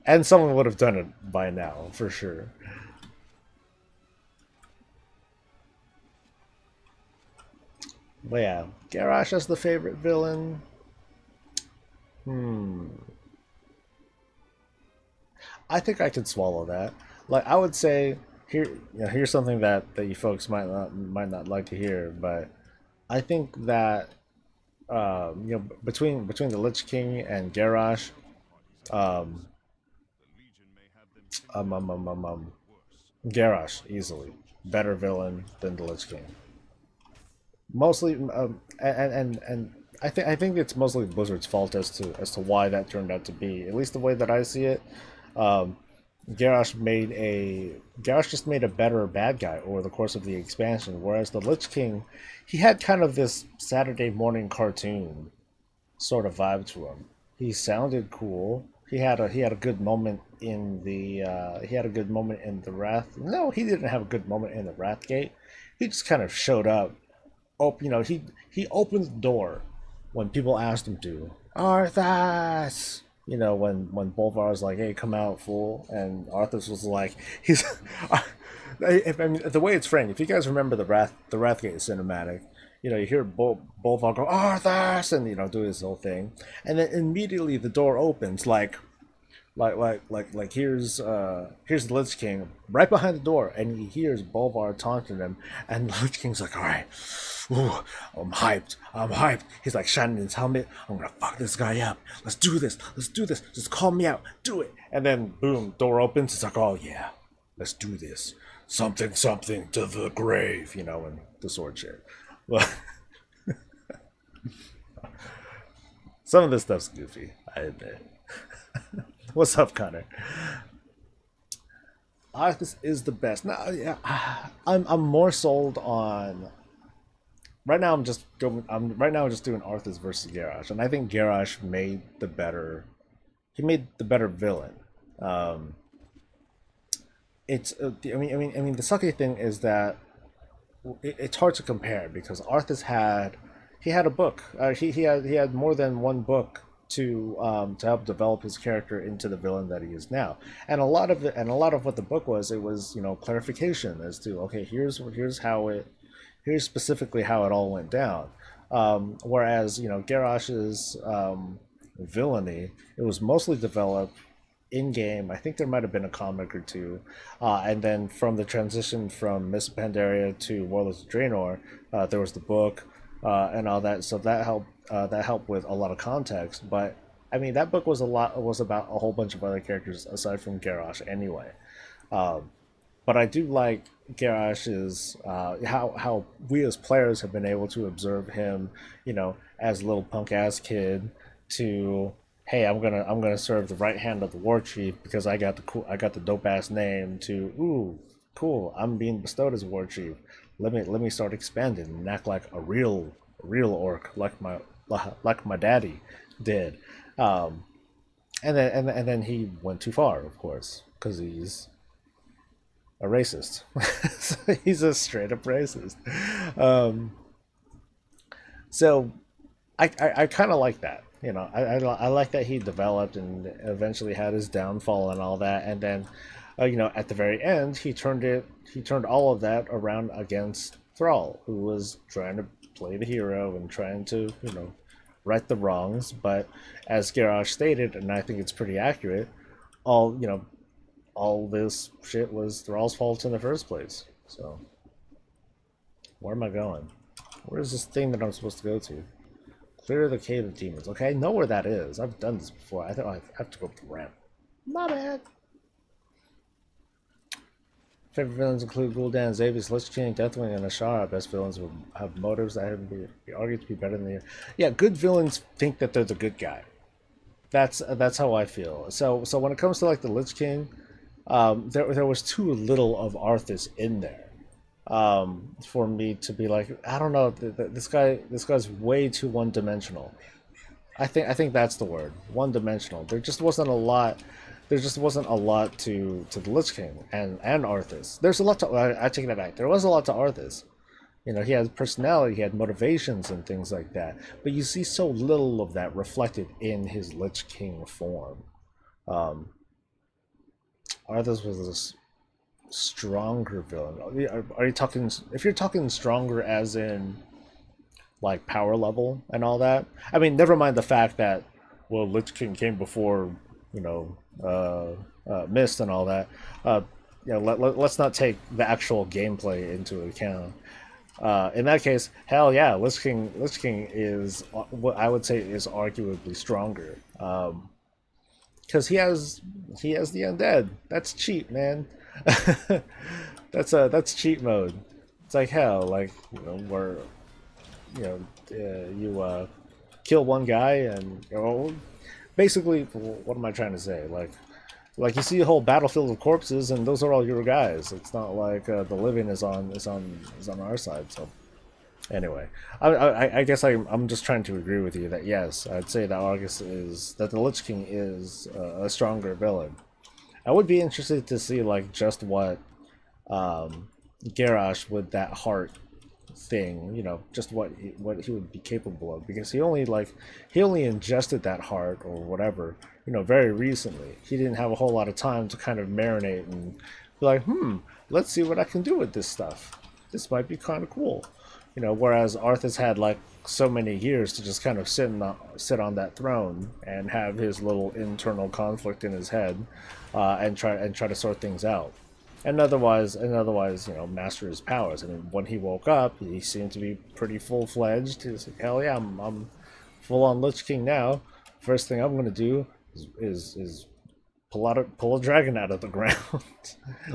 S1: And someone would have done it by now, for sure. But yeah, Garrosh as the favorite villain. I think I could swallow that. Like, I would say here's something that you folks might not like to hear, but I think that between the Lich King and Garrosh, Garrosh easily better villain than the Lich King. Mostly, and I think it's mostly Blizzard's fault as to why that turned out to be. At least the way that I see it, Garrosh just made a better bad guy over the course of the expansion. Whereas the Lich King, he had kind of this Saturday morning cartoon sort of vibe to him. He sounded cool. He had a good moment in the Wrath. No, he didn't have a good moment in the Wrathgate. He just kind of showed up. Oh, he opened the door when people asked him to. Arthas. When Bolvar was like, "Hey, come out, fool," and Arthas was like, "He's." The way it's framed, if you guys remember the Wrathgate cinematic, you hear Bolvar go Arthas and do his whole thing, and then immediately the door opens like here's the Lich King right behind the door, and he hears Bolvar taunting him, and the Lich King's like, all right, ooh, I'm hyped. He's like shining his helmet. I'm gonna fuck this guy up. Let's do this. Just call me out. Do it. And then boom, door opens. It's like, oh yeah, let's do this. Something to the grave. And the sword share. Well, some of this stuff's goofy, I admit. What's up, Connor? Arthas is the best. Now, yeah, I'm more sold on. Right now, I'm just doing Arthas versus Garrosh, and I think Garrosh made the better. He made the better villain. It's. I mean, the sucky thing is that it's hard to compare because Arthas had a book. He had more than one book to help develop his character into the villain that he is now, and a lot of what the book was, it was clarification as to, okay, here's specifically how it all went down. Whereas Garrosh's villainy. It was mostly developed in game. I think there might have been a comic or two, and then from the transition from Mists of Pandaria to Warlords of Draenor, there was the book and all that. So that helped. That helped with a lot of context. But I mean, that book was about a whole bunch of other characters aside from Garrosh anyway. But I do like Garrosh's how we as players have been able to observe him, as a little punk ass kid to, hey, I'm gonna serve the right hand of the war chief because I got the dope ass name, to, ooh, cool, I'm being bestowed as war chief. Let me start expanding and act like a real orc like my daddy did. And then he went too far, of course, because he's a racist. So he's a straight up racist. Um, so I kind of like that. I like that he developed and eventually had his downfall and all that, and then at the very end he turned all of that around against Thrall, who was trying to play the hero and trying to right the wrongs. But as Garrosh stated, and I think it's pretty accurate, all this shit was Thrall's fault in the first place. So where am I going? Where is this thing that I'm supposed to go to? Clear the Cave of Demons. Okay, I know where that is. I've done this before. I think I have to go up the ramp. My bad. Favorite villains include Gul'dan, Xavius, Lich King, Deathwing, and Ashara. Best villains will have motives that have been argued to be better than the... Yeah, good villains think that they're the good guy. That's how I feel. So when it comes to like the Lich King, there was too little of Arthas in there for me to be like, I don't know, this guy's way too one-dimensional. I think that's the word, one-dimensional. There just wasn't a lot. There just wasn't a lot to the Lich King and Arthas. There's a lot to... I take that back. There was a lot to Arthas. He had personality, he had motivations and things like that. But you see so little of that reflected in his Lich King form. Arthas was a stronger villain. Are you talking... If you're talking stronger as in like power level and all that, I mean, never mind the fact that, well, Lich King came before, Mist and all that. Let's not take the actual gameplay into account. In that case, hell yeah, Lich King is what I would say is arguably stronger. Because he has the undead. That's cheat, man. That's cheat mode. It's like hell, like where you kill one guy and basically, what am I trying to say? Like you see a whole battlefield of corpses, and those are all your guys. It's not like the living is on our side. So anyway, I guess I'm just trying to agree with you that yes, I'd say that the Lich King is a stronger villain. I would be interested to see like just what Garrosh with that heart thing, just what he would be capable of, because he only ingested that heart or whatever, very recently. He didn't have a whole lot of time to kind of marinate and be like, let's see what I can do with this stuff. This might be kind of cool, whereas Arthas had like so many years to just kind of sit on that throne and have his little internal conflict in his head, and try to sort things out. And otherwise, master his powers. And when he woke up, he seemed to be pretty full-fledged. He's like, hell yeah, I'm full-on Lich King now. First thing I'm gonna do is pull a dragon out of the ground.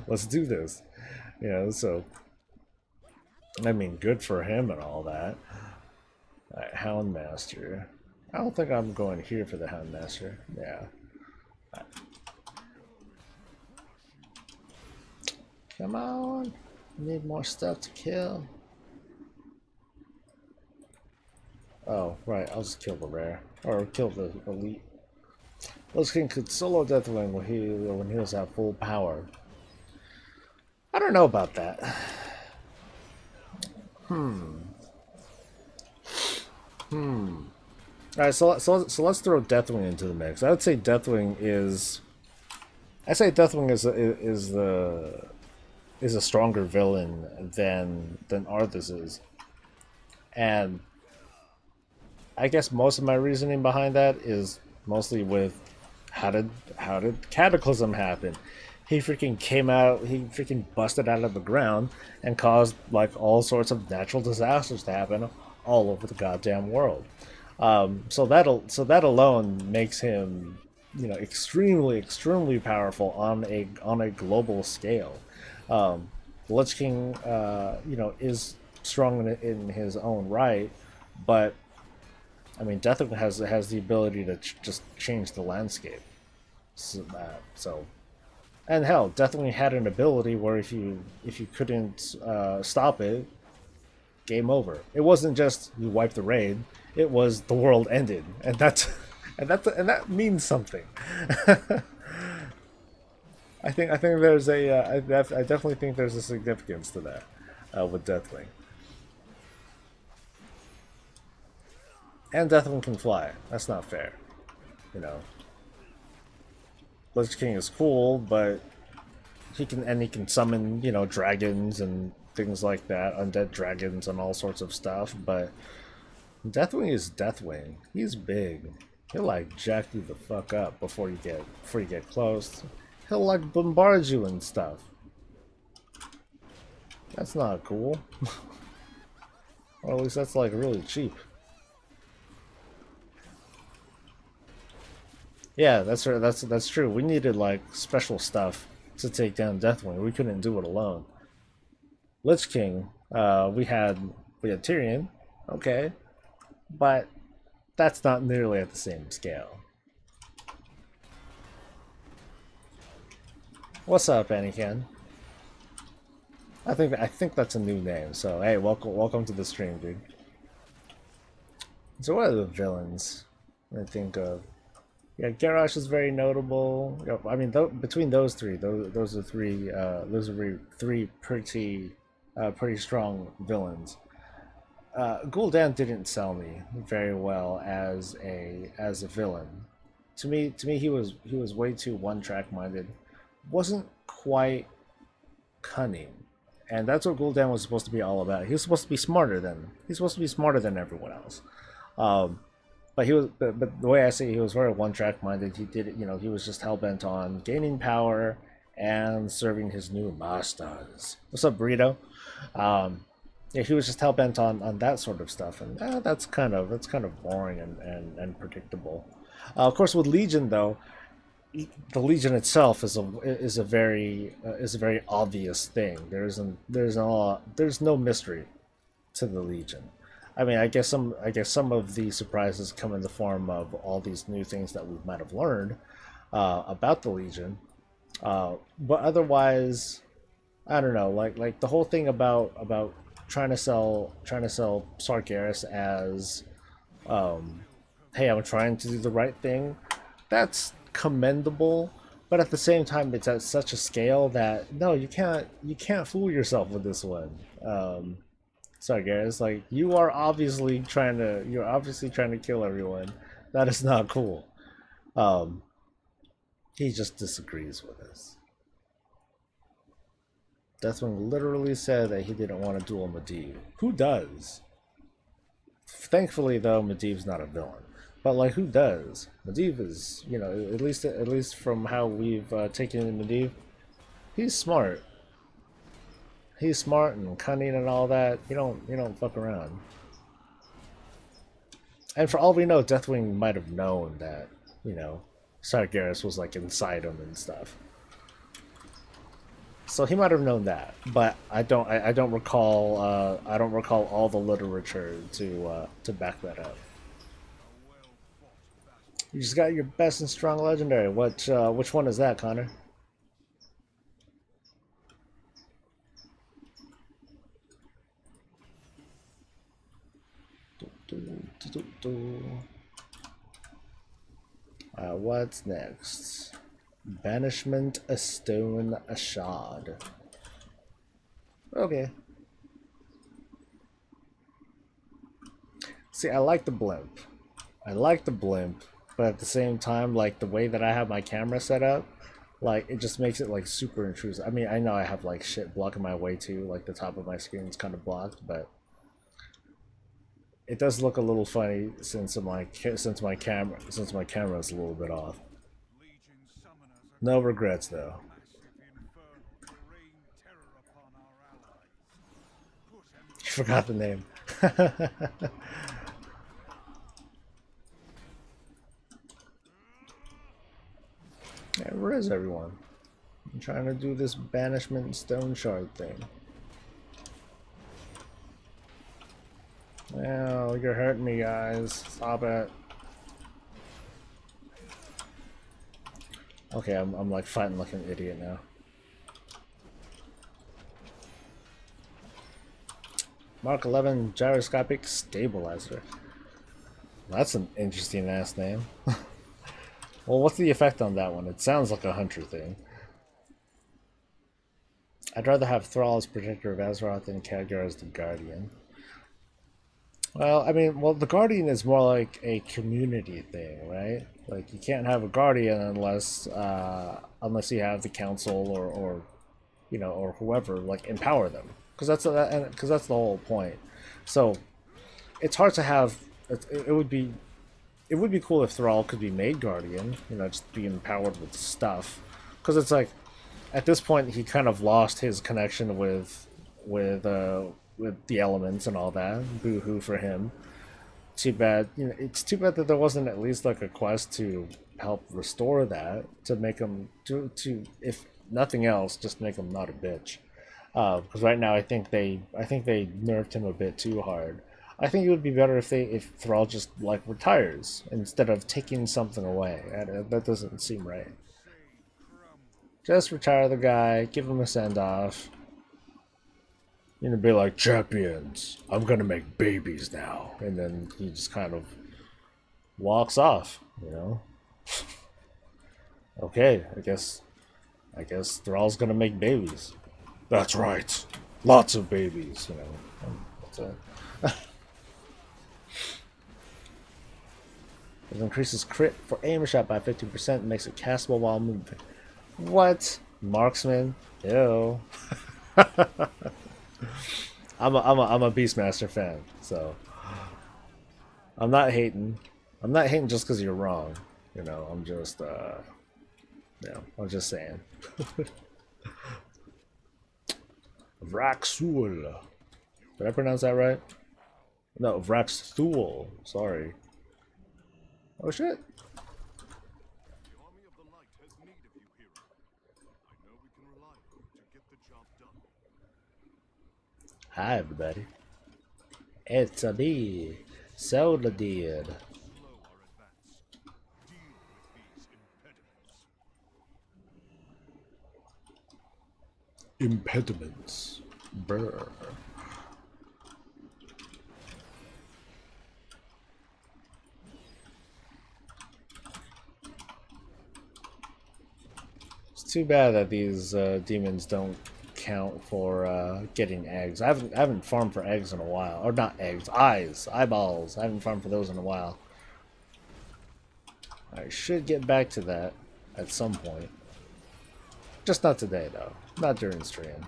S1: Let's do this. So I mean, good for him and all that. Alright, Houndmaster. I don't think I'm going here for the Houndmaster. Yeah. Right. Come on, need more stuff to kill. Oh, right, I'll just kill the rare. Or kill the elite. Lich King could solo Deathwing when he was at full power. I don't know about that. Alright, so let's throw Deathwing into the mix. I would say Deathwing is... is a stronger villain than Arthas is. And I guess most of my reasoning behind that is mostly with how did Cataclysm happen? He freaking came out, he freaking busted out of the ground and caused like all sorts of natural disasters to happen all over the goddamn world. So that alone makes him, you know, extremely powerful on a global scale. Lich King, you know, is strong in his own right, but I mean, Deathwing has the ability to just change the landscape. So and hell, Deathwing had an ability where if you couldn't stop it, game over. It wasn't just you wipe the raid; it was the world ended, and that's and that means something. I think there's I definitely think there's a significance to that with Deathwing. And Deathwing can fly. That's not fair, you know. Lich King is cool, but he can summon, you know, dragons and things like that, undead dragons and all sorts of stuff. But Deathwing is Deathwing. He's big. He'll like jack you the fuck up before you get close. He'll like bombard you and stuff. That's not cool. Or at least that's like really cheap. Yeah, that's true. We needed like special stuff to take down Deathwing. We couldn't do it alone. Lich King, we had Tyrion, okay, but that's not nearly at the same scale. What's up, Anakin? I think that's a new name. So hey, welcome to the stream, dude. So what are the villains I think of? Yeah, Garrosh is very notable. You know, I mean, between those three, those are three pretty strong villains. Gul'dan didn't sell me very well as a villain. To me, he was way too one-track minded. Wasn't quite cunning, and that's what Gul'dan was supposed to be all about. He was supposed to be smarter than everyone else. But the way I see it, he was very one-track minded. He did it, you know, he was just hell-bent on gaining power and serving his new masters. What's up, Burrito? Yeah, he was just hell-bent on that sort of stuff, and that's kind of boring and predictable. Of course, with Legion though, the Legion itself is a very obvious thing. There's no mystery to the Legion. I mean, I guess some of the surprises come in the form of all these new things that we might have learned about the Legion, but otherwise, I don't know. Like the whole thing about trying to sell Sargeras as, hey, I'm trying to do the right thing. That's commendable, but at the same time, it's at such a scale that no, you can't fool yourself with this one. Sorry, guys. Like you're obviously trying to kill everyone. That is not cool. He just disagrees with us. Deathwing literally said that he didn't want to duel Medivh. Who does? Thankfully, though, Medivh's not a villain. But like, who does? Medivh is, you know, at least from how we've taken in Medivh, he's smart. He's smart and cunning and all that. You don't fuck around. And for all we know, Deathwing might have known that, you know, Sargeras was like inside him and stuff. So he might have known that, but I don't recall all the literature to back that up. You just got your best and strong legendary. Which one is that, Connor? What's next? Banishment, a stone, a shard. Okay. See, I like the blimp. But at the same time, like the way that I have my camera set up, like it just makes it like super intrusive. I mean, I know I have like shit blocking my way too, like the top of my screen is kind of blocked, but it does look a little funny since my camera is a little bit off. No regrets though. You forgot the name. Yeah, where is everyone? I'm trying to do this banishment stone shard thing. Oh, you're hurting me, guys. Stop it. Okay, I'm like fighting like an idiot now. Mark 11 gyroscopic stabilizer. That's an interesting ass name. Well, what's the effect on that one? It sounds like a hunter thing. I'd rather have Thrall as protector of Azeroth than Khadgar as the guardian. Well, I mean, the guardian is more like a community thing, right? Like you can't have a guardian unless you have the council or you know, or whoever like empower them, because that's the whole point. So it's hard to have. It would be cool if Thrall could be made guardian, you know, just be empowered with stuff, because it's like at this point he kind of lost his connection with the elements and all that. Boo hoo for him. Too bad. You know, it's too bad that there wasn't at least like a quest to help restore that, to make him to if nothing else, just make him not a bitch. Because right now I think they nerfed him a bit too hard. I think it would be better if Thrall just like retires instead of taking something away. That doesn't seem right. Just retire the guy, give him a send off. You know, be like, champions, I'm gonna make babies now, and then he just kind of walks off. You know. Okay, I guess Thrall's gonna make babies. That's right, lots of babies. You know. What's that? It increases crit for aim shot by 50% and makes it castable while moving. What? Marksman? Ew. I'm a Beastmaster fan, so I'm not hating. I'm not hating just because you're wrong. You know, I'm just I'm just saying. Vraxul. Did I pronounce that right? No, Vraxul. Sorry. Oh shit. Hi everybody. It's a me, SoulSoBreezy. Impediments. Brr. It's too bad that these demons don't count for getting eggs. I haven't farmed for eggs in a while, or not eggs, eyeballs. I haven't farmed for those in a while. I should get back to that at some point. Just not today though. Not during stream.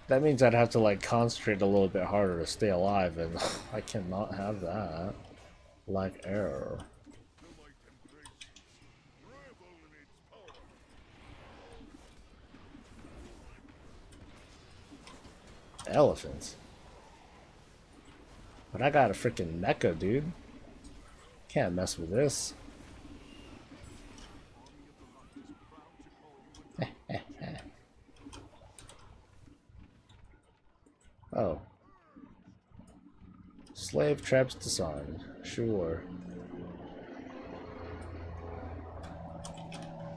S1: That means I'd have to like concentrate a little bit harder to stay alive, and I cannot have that. Like error. Elephants. But I got a freaking mecha, dude. Can't mess with this. Oh. Slave traps disarmed. Sure.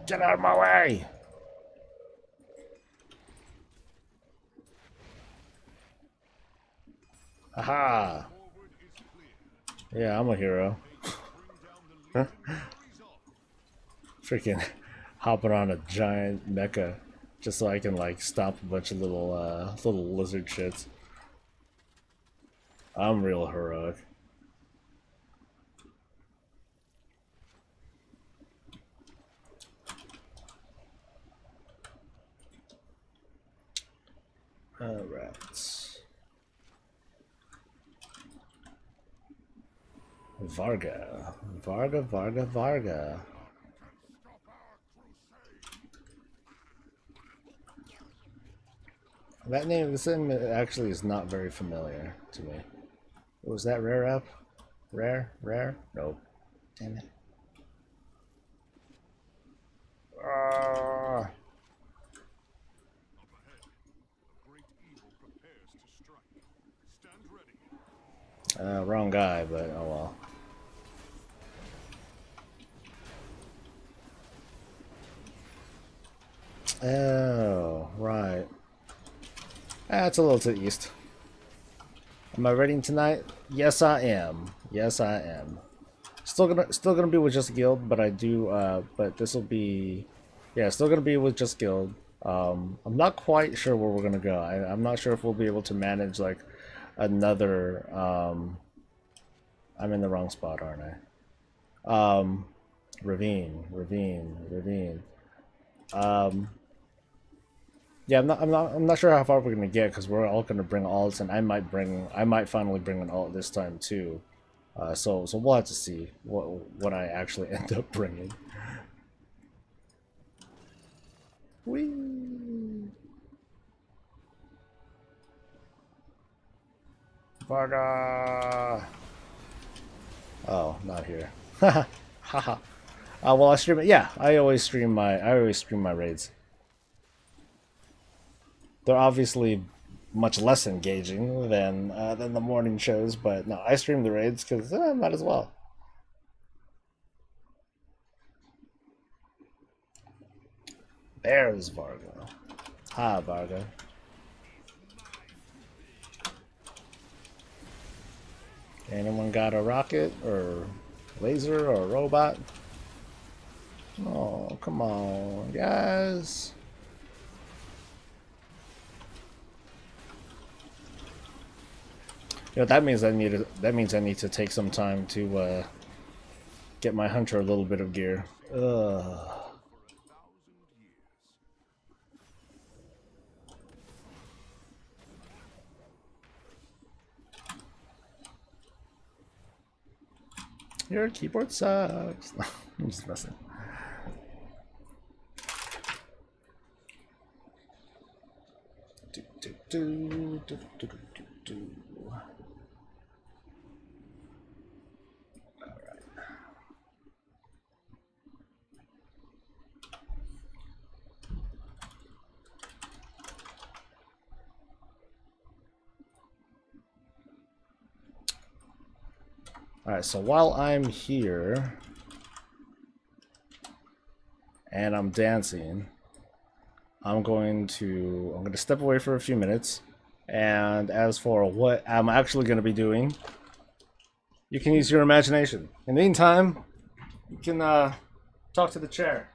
S1: Get out of my way! Aha! Yeah, I'm a hero. Freaking hopping on a giant mecha just so I can like stop a bunch of little lizard shits. I'm real heroic. Alright. Varga. Varga, Varga, Varga. That name, this name actually is not very familiar to me. Was that rare up? Rare? Rare? Nope. Damn it. Wrong guy, but oh well. Oh, right. That's a little to the east. Am I raiding tonight? Yes, I am. Yes, I am. Still gonna be with just guild, but I do. But this will be, yeah, still gonna be with just guild. I'm not quite sure where we're gonna go. I'm not sure if we'll be able to manage like another. I'm in the wrong spot, aren't I? Ravine. Yeah, I'm not sure how far we're gonna get because we're all gonna bring alts, and I might finally bring an alt this time too. So we'll have to see what I actually end up bringing. Whee! Varga! Oh, not here. Haha. Well, I stream it. Yeah, I always stream my raids. They're obviously much less engaging than the morning shows, but no, I stream the raids because might as well. There's Varga. Hi, Varga. Anyone got a rocket or laser or robot? Oh, come on, guys. You know, that means I need to take some time to get my hunter a little bit of gear. Ugh. Your keyboard sucks. I'm just messing. Alright, so while I'm here and I'm dancing, I'm going to step away for a few minutes, and as for what I'm actually going to be doing, you can use your imagination. In the meantime, you can talk to the chair.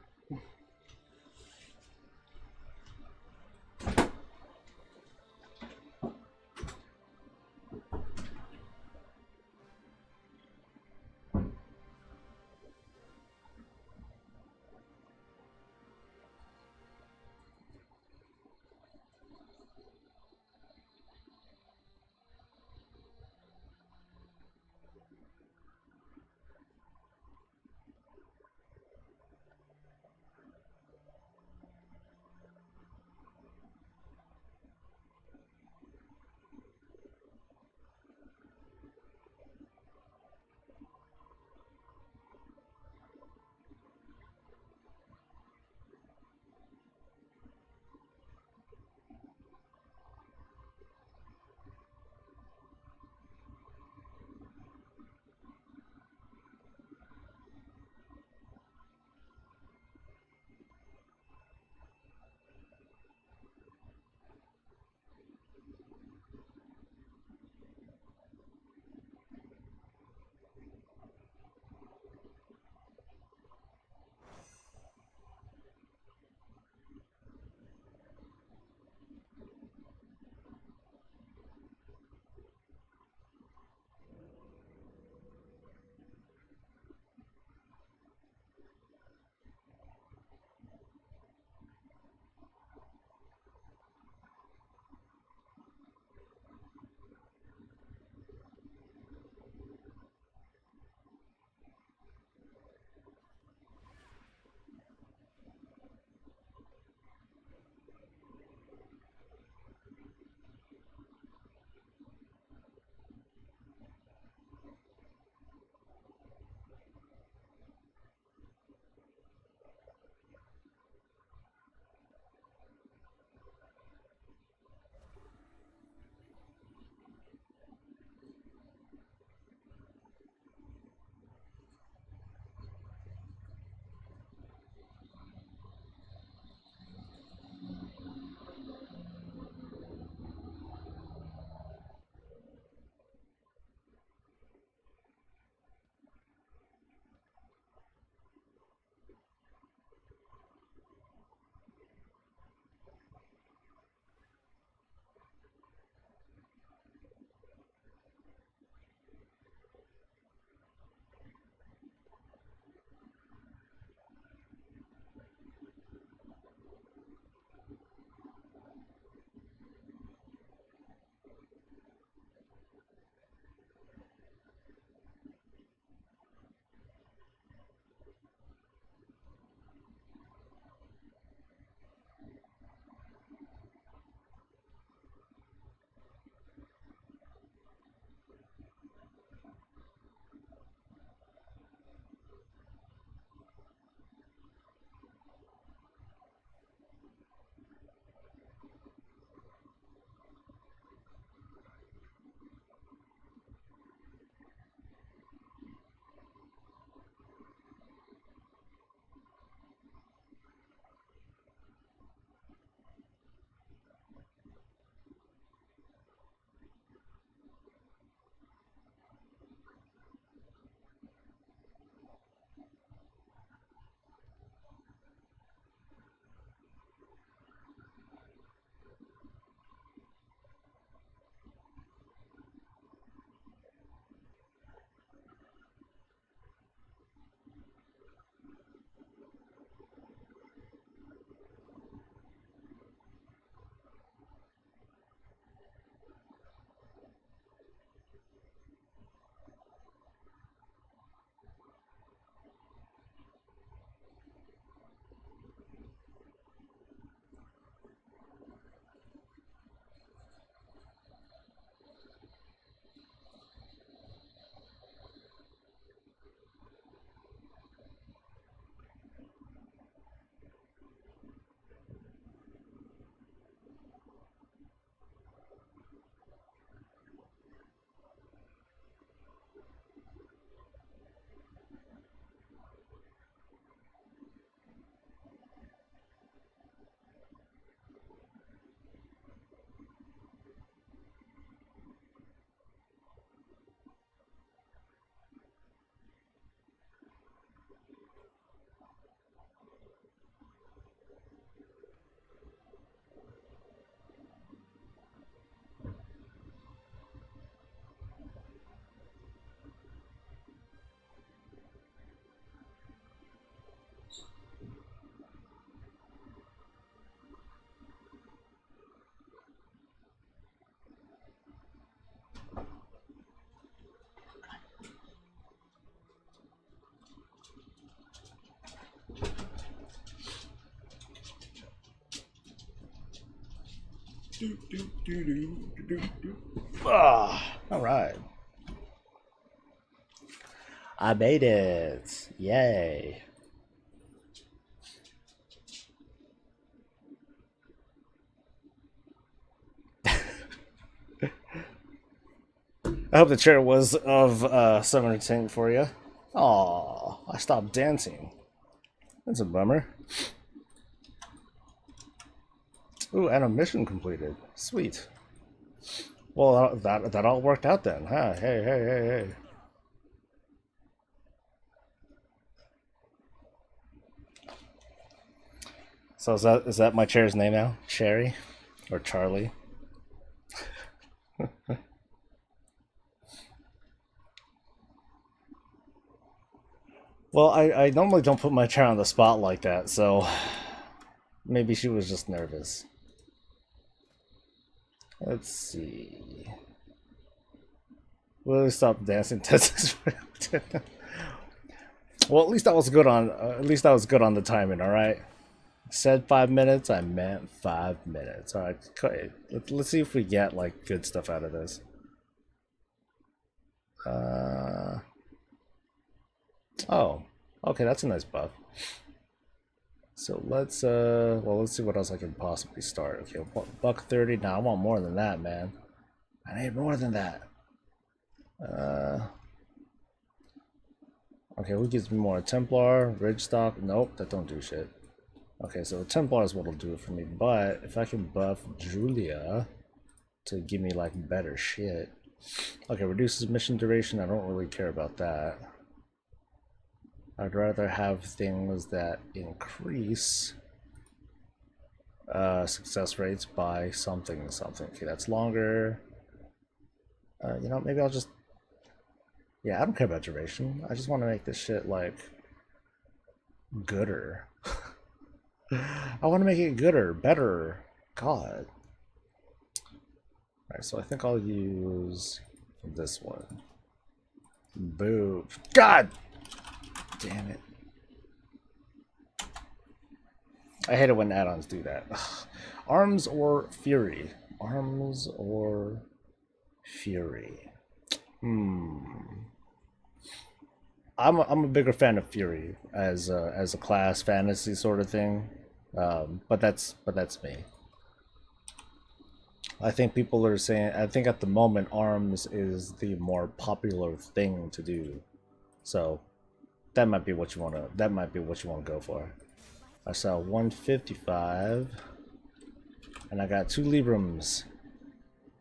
S1: Ah, all right. I made it. Yay. I hope the chair was of some entertainment for you. Aw, I stopped dancing. That's a bummer. Ooh, and a mission completed. Sweet. Well, that all worked out then, huh? Hey. So is that my chair's name now? Cherry? Or Charlie? Well, I normally don't put my chair on the spot like that, so maybe she was just nervous. Let's see. Will we stop dancing? Well, at least I was good on the timing. All right. Said 5 minutes. I meant 5 minutes. All right. Let's see if we get like good stuff out of this. Oh, okay, that's a nice buff. So let's see what else I can possibly start. Okay, $130. Now I want more than that, man. I need more than that. Okay, who gives me more? Templar, Ridgestock? Nope, that don't do shit. Okay, so Templar is what'll do it for me. But if I can buff Julia to give me like better shit. Okay, reduces mission duration. I don't really care about that. I'd rather have things that increase success rates by something. Okay, that's longer. You know, maybe I'll just... Yeah, I don't care about duration. I just want to make this shit, like, gooder. I want to make it gooder, better. God. Alright, so I think I'll use this one. Boo. God! Damn it. I hate it when add-ons do that. Ugh. Arms or Fury? Arms or Fury? I'm a bigger fan of Fury as a class fantasy sort of thing, but that's me. I think people are saying. I think at the moment Arms is the more popular thing to do, so that might be what you want to. That might be what you want to go for. I saw 155, and I got 2 Librams.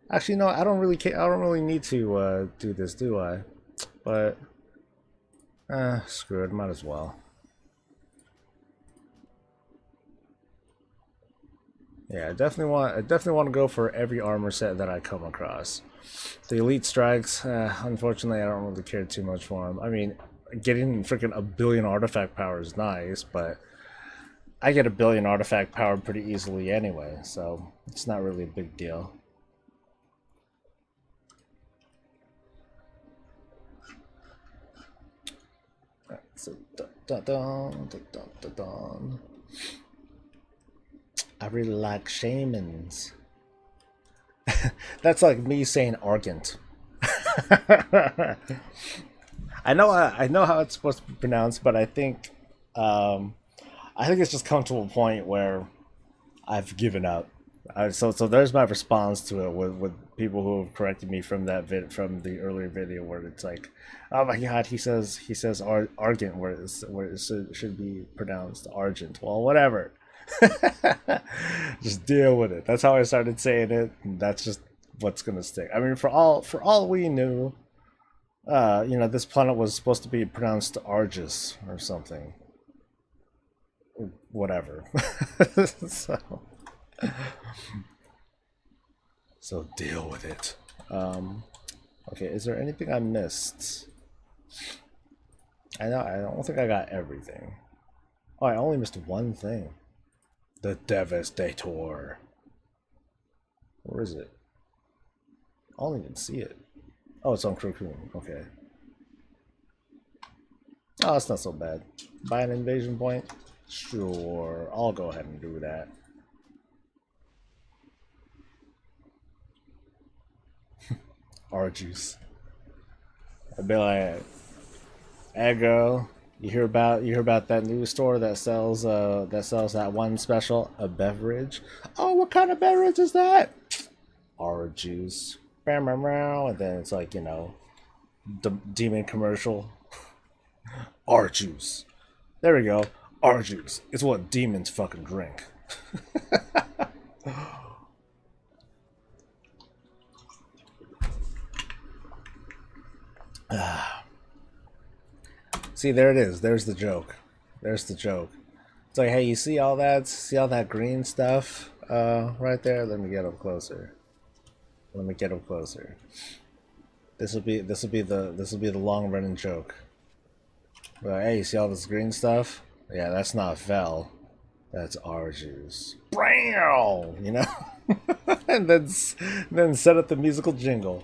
S1: Actually, no, I don't really care. I don't really need to do this, do I? But screw it, might as well. Yeah, I definitely want to go for every armor set that I come across. The elite strikes, unfortunately, I don't really care too much for them. I mean, getting freaking 1 billion artifact power is nice, but I get 1 billion artifact power pretty easily anyway, so it's not really a big deal. So, I really like shamans. That's like me saying argent. I know how it's supposed to be pronounced, but I think it's just come to a point where I've given up. So there's my response to it with people who have corrected me from from the earlier video where it's like, oh my god, he says argent where it should be pronounced argent. Well, whatever. Just deal with it. That's how I started saying it, and that's just what's gonna stick. I mean, for all we knew, you know, this planet was supposed to be pronounced Argus or something. Whatever. So deal with it. Okay, is there anything I missed? I don't think I got everything. Oh, I only missed one thing. The Devastator. Where is it? I don't even see it. Oh, it's on Cocoon. Okay. Oh, that's not so bad. Buy an invasion point? Sure. I'll go ahead and do that. Juice. I'd be like, hey girl, you hear about that new store that sells that one special, a beverage? Oh, what kind of beverage is that? Orange juice. And then it's like, you know, the demon commercial. Orange juice. There we go. Orange juice. It's what demons fucking drink. See, there it is. There's the joke. There's the joke. It's like, hey, you see all that? See all that green stuff right there? Let me get up closer. Let me get up closer. This will be the long running joke. But hey, you see all this green stuff? Yeah, that's not Fel. That's Arju's. Bam! You know? And then set up the musical jingle.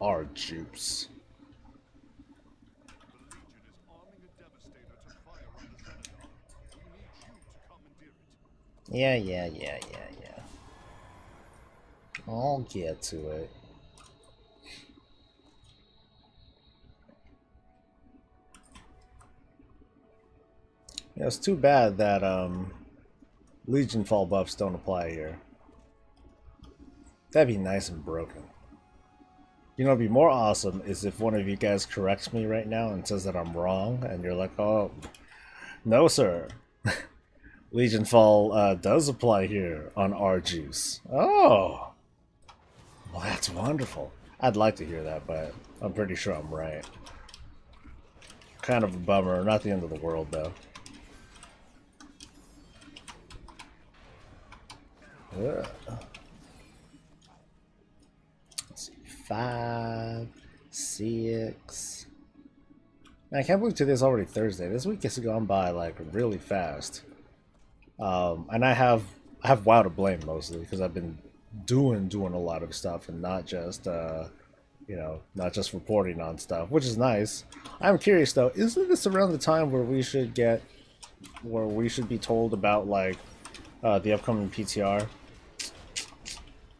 S1: Arju's. Yeah. I'll get to it. Yeah, it's too bad that Legion fall buffs don't apply here. That'd be nice and broken. You know, it'd be more awesome is if one of you guys corrects me right now and says that I'm wrong, and you're like, oh, no sir. Legion fall does apply here on Arju's. Oh! Well, that's wonderful. I'd like to hear that, but I'm pretty sure I'm right. Kind of a bummer. Not the end of the world, though. Ugh. Let's see. 5, 6. Man, I can't believe today's already Thursday. This week has gone by like really fast. And I have WoW to blame mostly because I've been doing a lot of stuff and not just you know, not just reporting on stuff, which is nice. I'm curious though, isn't this around the time where we should be told about like the upcoming PTR?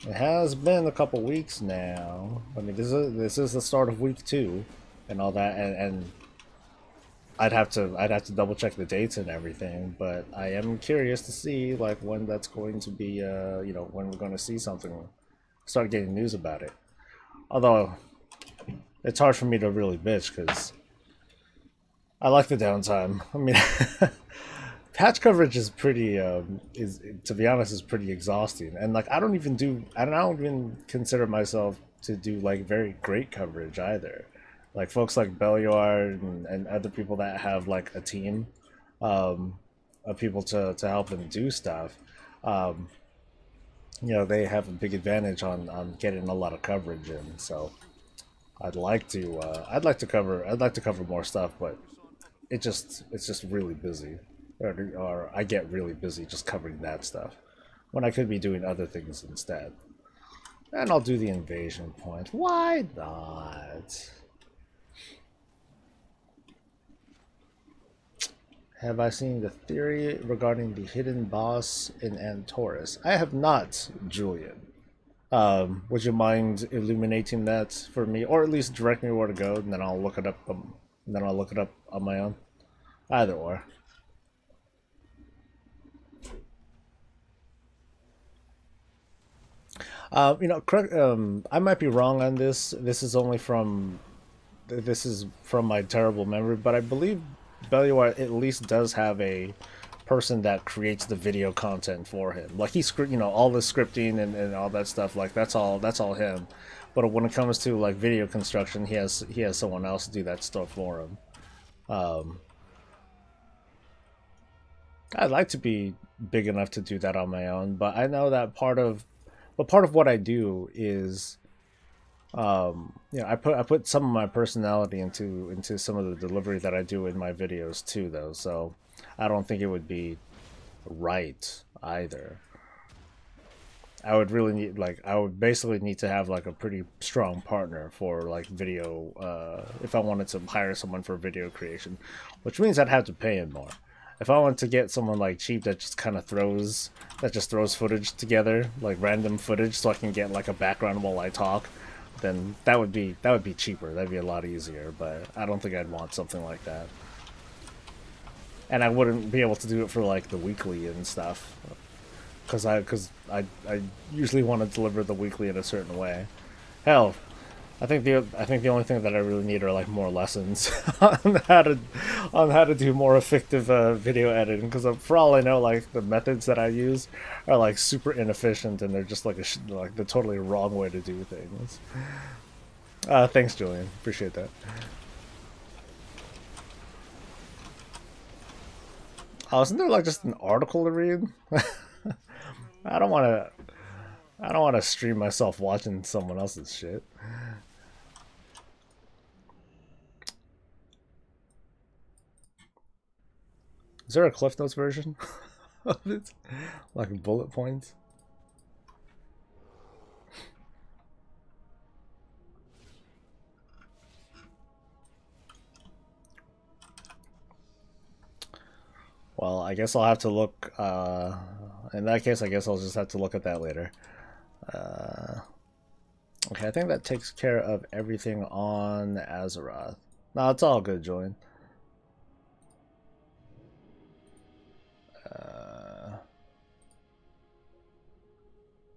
S1: It has been a couple weeks now. I mean, this is the start of week 2 and all that, and I'd have to double check the dates and everything, but I am curious to see like when that's going to be, you know, when we're going to see something, start getting news about it. Although it's hard for me to really bitch because I like the downtime. I mean, patch coverage is pretty, to be honest, is pretty exhausting, and like I don't even consider myself to do like very great coverage either. Like folks like Beliard and other people that have like a team of people to help them do stuff, you know, they have a big advantage on getting a lot of coverage in. So I'd like to cover more stuff, but it's just really busy, or I get really busy just covering that stuff when I could be doing other things instead. And I'll do the invasion point. Why not? Have I seen the theory regarding the hidden boss in Antorus? I have not, Julian. Would you mind illuminating that for me, or at least direct me where to go, and then I'll look it up. On my own. Either or. You know, correct. I might be wrong on this. This is from my terrible memory, but I believe Beliar at least does have a person that creates the video content for him. Like you know, all the scripting and all that stuff. Like that's all him. But when it comes to like video construction, he has someone else do that stuff for him. I'd like to be big enough to do that on my own, but I know that part of what I do is, you know, I put some of my personality into some of the delivery that I do in my videos too, though. So I don't think it would be right either. I would really need, like, I would basically need to have like a pretty strong partner for like video, if I wanted to hire someone for video creation, which means I'd have to pay him more. if I want to get someone like cheap that just kind of throws footage together, like random footage, so I can get like a background while I talk, then that would be cheaper. That'd be a lot easier. But I don't think I'd want something like that, and I wouldn't be able to do it for like the weekly and stuff, because I usually want to deliver the weekly in a certain way. Hell, I think the only thing that I really need are like more lessons on how to do more effective video editing, because for all I know, like the methods that I use are like super inefficient, and they're just like like the totally wrong way to do things. Thanks, Julian. Appreciate that. Oh, isn't there like just an article to read? I don't want to stream myself watching someone else's shit. Is there a Cliff Notes version of it? Like bullet points? Well, I guess I'll have to look, in that case, I guess I'll just have to look at that later. Okay, I think that takes care of everything on Azeroth. No, it's all good, Julian.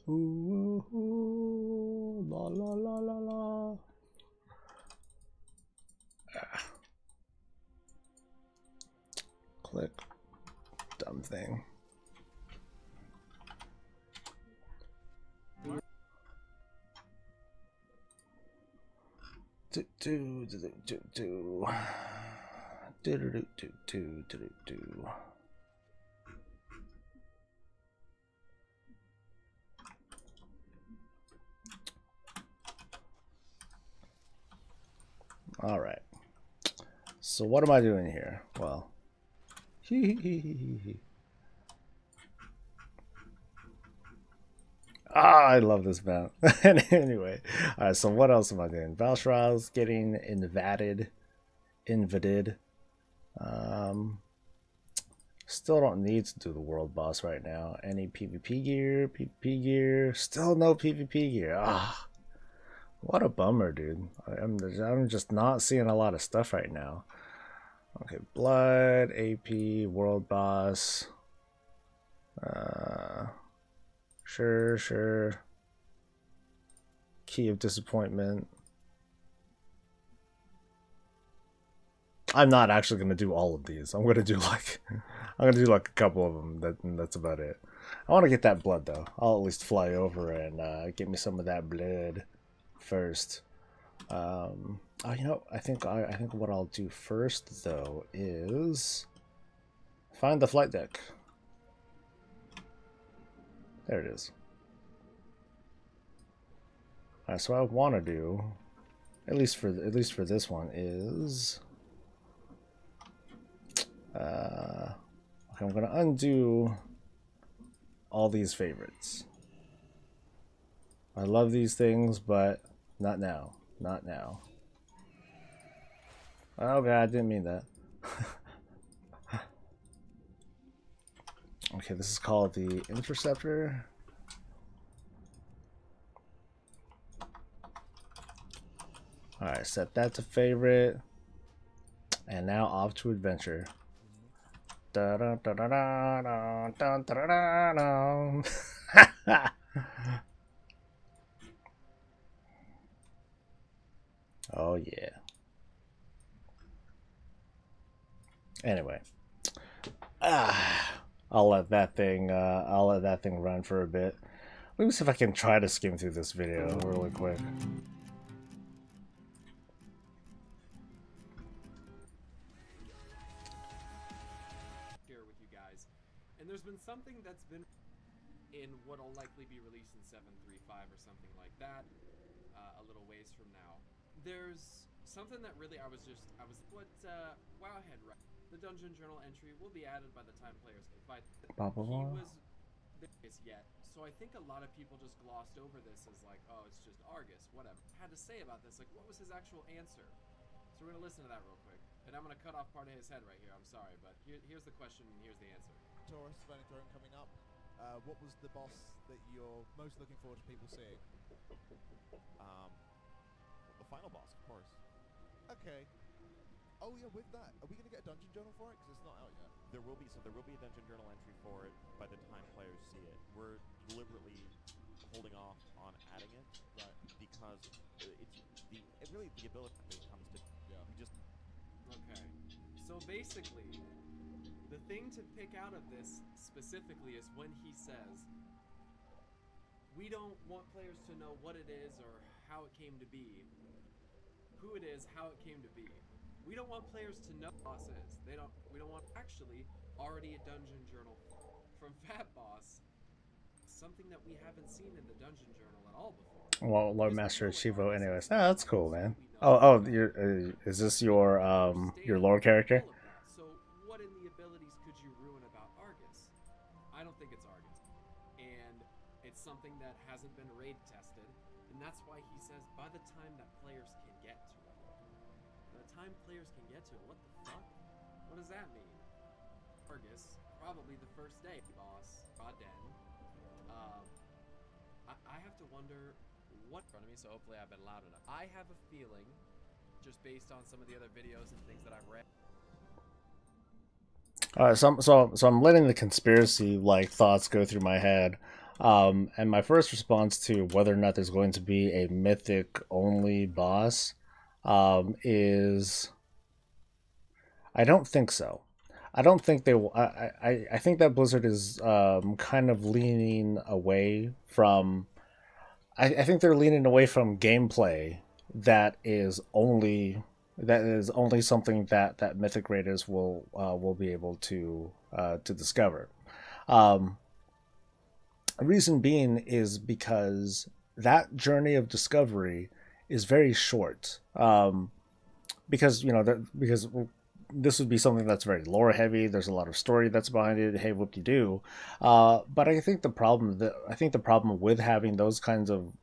S1: Ooh, ooh, la la la la la. Click. Dumb thing. All right. So what am I doing here? Well, I love this map. Anyway, all right. So what else am I doing? Valshra's getting invaded. Still don't need to do the world boss right now. Any PvP gear? PvP gear? Still no PvP gear. Ah, what a bummer, dude. I'm just not seeing a lot of stuff right now. Okay, blood, AP, world boss. Sure. Key of disappointment. I'm not actually gonna do all of these. I'm gonna do like a couple of them. That's about it. I want to get that blood though. I'll at least fly over and get me some of that blood first. Oh, you know, I think what I'll do first though is find the flight deck. There it is. All right, so what I want to do, at least for this one, is okay, I'm gonna undo all these favorites. I love these things, but not now. Not now. Oh god, I didn't mean that. Okay, this is called the Interceptor. Alright, set that to favorite. And now off to adventure. Da da da da da da da da da. Oh yeah. Anyway, I'll let that thing run for a bit. Let me see if I can try to skim through this video really quick.
S2: Here with you guys, and there's been something that's been in what'll likely be released in 7.3.5 or something like that, a little ways from now. There's something that really I was what Wowhead right. The dungeon journal entry will be added by the time players can fight. He was this yet, so I think a lot of people just glossed over this as like, oh, it's just Argus, whatever. Had to say about this, like, what was his actual answer? So we're gonna listen to that real quick. And I'm going to cut off part of his head right here. I'm sorry, but here's the question and here's the answer.
S3: Taurus, Burning Throne coming up. What was the boss that you're most looking forward to people seeing?
S4: The final boss, of course.
S3: Okay. Oh yeah, with that, are we going to get a dungeon journal for it? Because it's not out yet.
S4: There will be a dungeon journal entry for it by the time players see it. We're deliberately holding off on adding it,
S3: Right.
S4: because really the ability when it comes to we just.
S2: Okay. So basically, the thing to pick out of this specifically is when he says, we don't want players to know what it is or how it came to be, who it is, how it came to be. We don't want players to know what boss is. We don't want actually already a dungeon journal from Fat Boss, something that we haven't seen in the dungeon journal at all before.
S1: Well, Lord Master Chivo, anyways. Oh, that's cool, man. Oh, is this your lore character?
S2: So, what in the abilities could you ruin about Argus? I don't think it's Argus, and it's something that hasn't been raid tested, and that's why he says by the time that players can get to it. By the time players can get to it, what the fuck? What does that mean? Argus, probably the first day, boss. Raden. I have to wonder what in front of me, so hopefully I've been loud enough. I have a feeling, just based on some of the other videos and things that I've read.
S1: So I'm letting the conspiracy thoughts go through my head, and my first response to whether or not there's going to be a mythic only boss is I don't think so. I don't think they will. I think that Blizzard is kind of leaning away from. I think they're leaning away from gameplay that is only something that mythic raiders will be able to discover. Reason being is because that journey of discovery is very short. Because this would be something that's very lore heavy. There's a lot of story that's behind it. Hey, whoop-de-doo. But I think the problem with having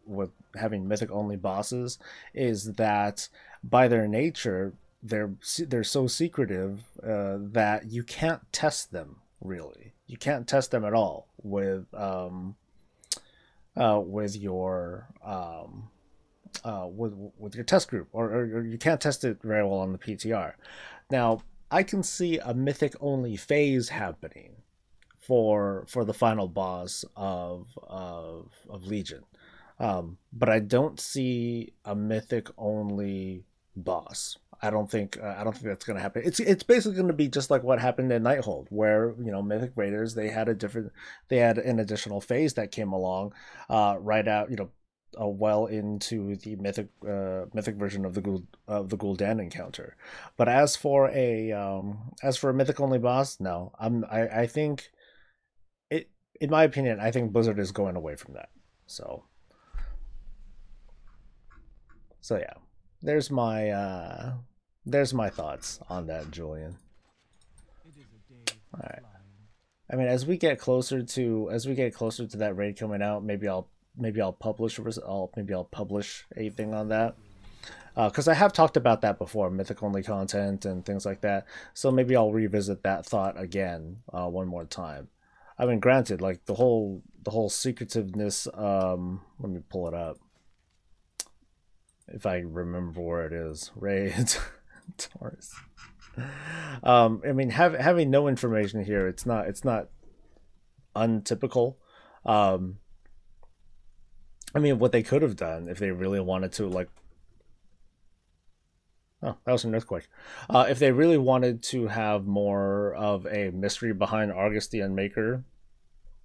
S1: with having mythic only bosses is that by their nature they're so secretive that you can't test them really. You can't test them at all with your with your test group, or you can't test it very well on the PTR. Now, I can see a mythic only phase happening for the final boss of Legion, but I don't see a mythic only boss. I don't think that's going to happen. It's basically going to be just like what happened in Nighthold, where mythic raiders they had an additional phase that came along right out well into the mythic version of the Gul'dan encounter. But as for a mythic only boss, no. I think it, in my opinion, I think Blizzard is going away from that. So yeah. There's my thoughts on that, Julian. All right. I mean, as we get closer to that raid coming out, maybe I'll publish a thing on that, because I have talked about that before, mythic only content and things like that. So maybe I'll revisit that thought again one more time. I mean, granted, like the whole secretiveness. Let me pull it up if I remember where it is. Raids, Taurus. I mean, having no information here, it's not untypical. I mean, what they could have done if they really wanted to, oh, that was an earthquake. If they really wanted to have more of a mystery behind Argus the Unmaker,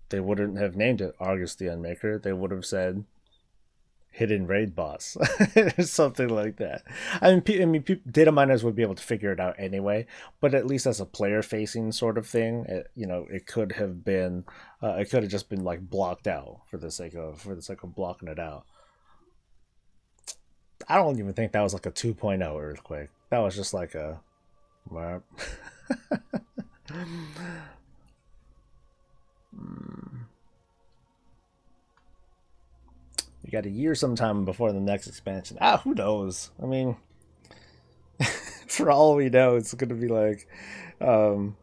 S1: they wouldn't have named it Argus the Unmaker. They would have said hidden raid boss or something like that. I mean, data miners would be able to figure it out anyway, but at least as a player-facing sort of thing, it could have been, it could have just been blocked out for the sake of blocking it out. I don't even think that was like a 2.0 earthquake. That was just like a. You got a year sometime before the next expansion. Who knows? I mean, For all we know, it's gonna be like, um,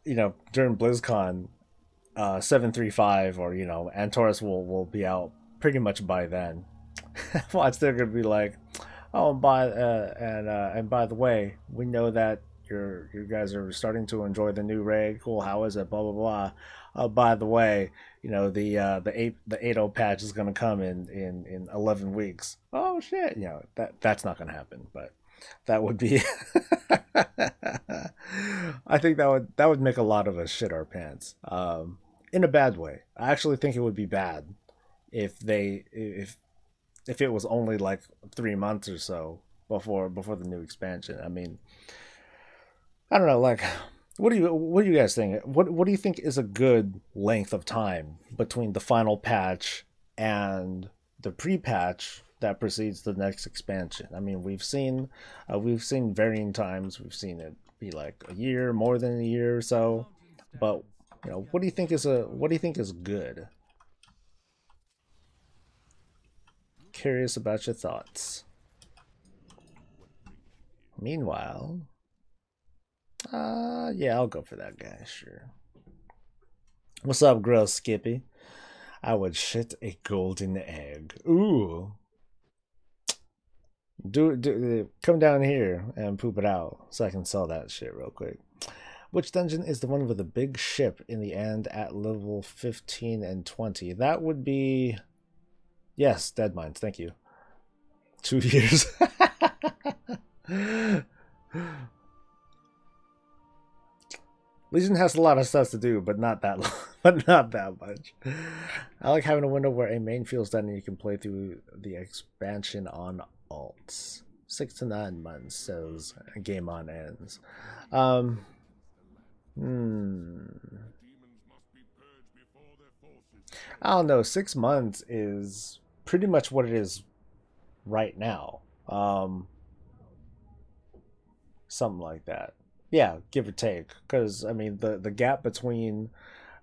S1: during BlizzCon, 735 or Antaurus will be out pretty much by then. Watch, they're gonna be like, oh, and by the way, we know that you guys are starting to enjoy the new raid. Cool, how is it? Blah blah blah. By the way, the 8.0 patch is gonna come in 11 weeks. Oh shit, that's not gonna happen, but that would be. I think that would make a lot of us shit our pants. In a bad way. I actually think it would be bad if it was only like 3 months or so before the new expansion. I mean, I don't know. Like, what do you guys think? What do you think is a good length of time between the final patch and the pre-patch that precedes the next expansion? I mean, we've seen varying times. We've seen it be like a year, more than a year or so. But what do you think is good? Curious about your thoughts. Meanwhile, yeah, I'll go for that guy, sure. What's up, Grill Skippy? I would shit a golden egg. Ooh. Come down here and poop it out so I can sell that shit real quick. Which dungeon is the one with a big ship in the end at level 15 and 20? That would be... Yes, Dead Mines, thank you. 2 years. Legion has a lot of stuff to do, but not that long, but not that much. I like having a window where a main feels done and you can play through the expansion on alts. 6 to 9 months, says Game On ends. I don't know, 6 months is pretty much what it is right now. Something like that. Yeah, give or take. Because I mean the gap between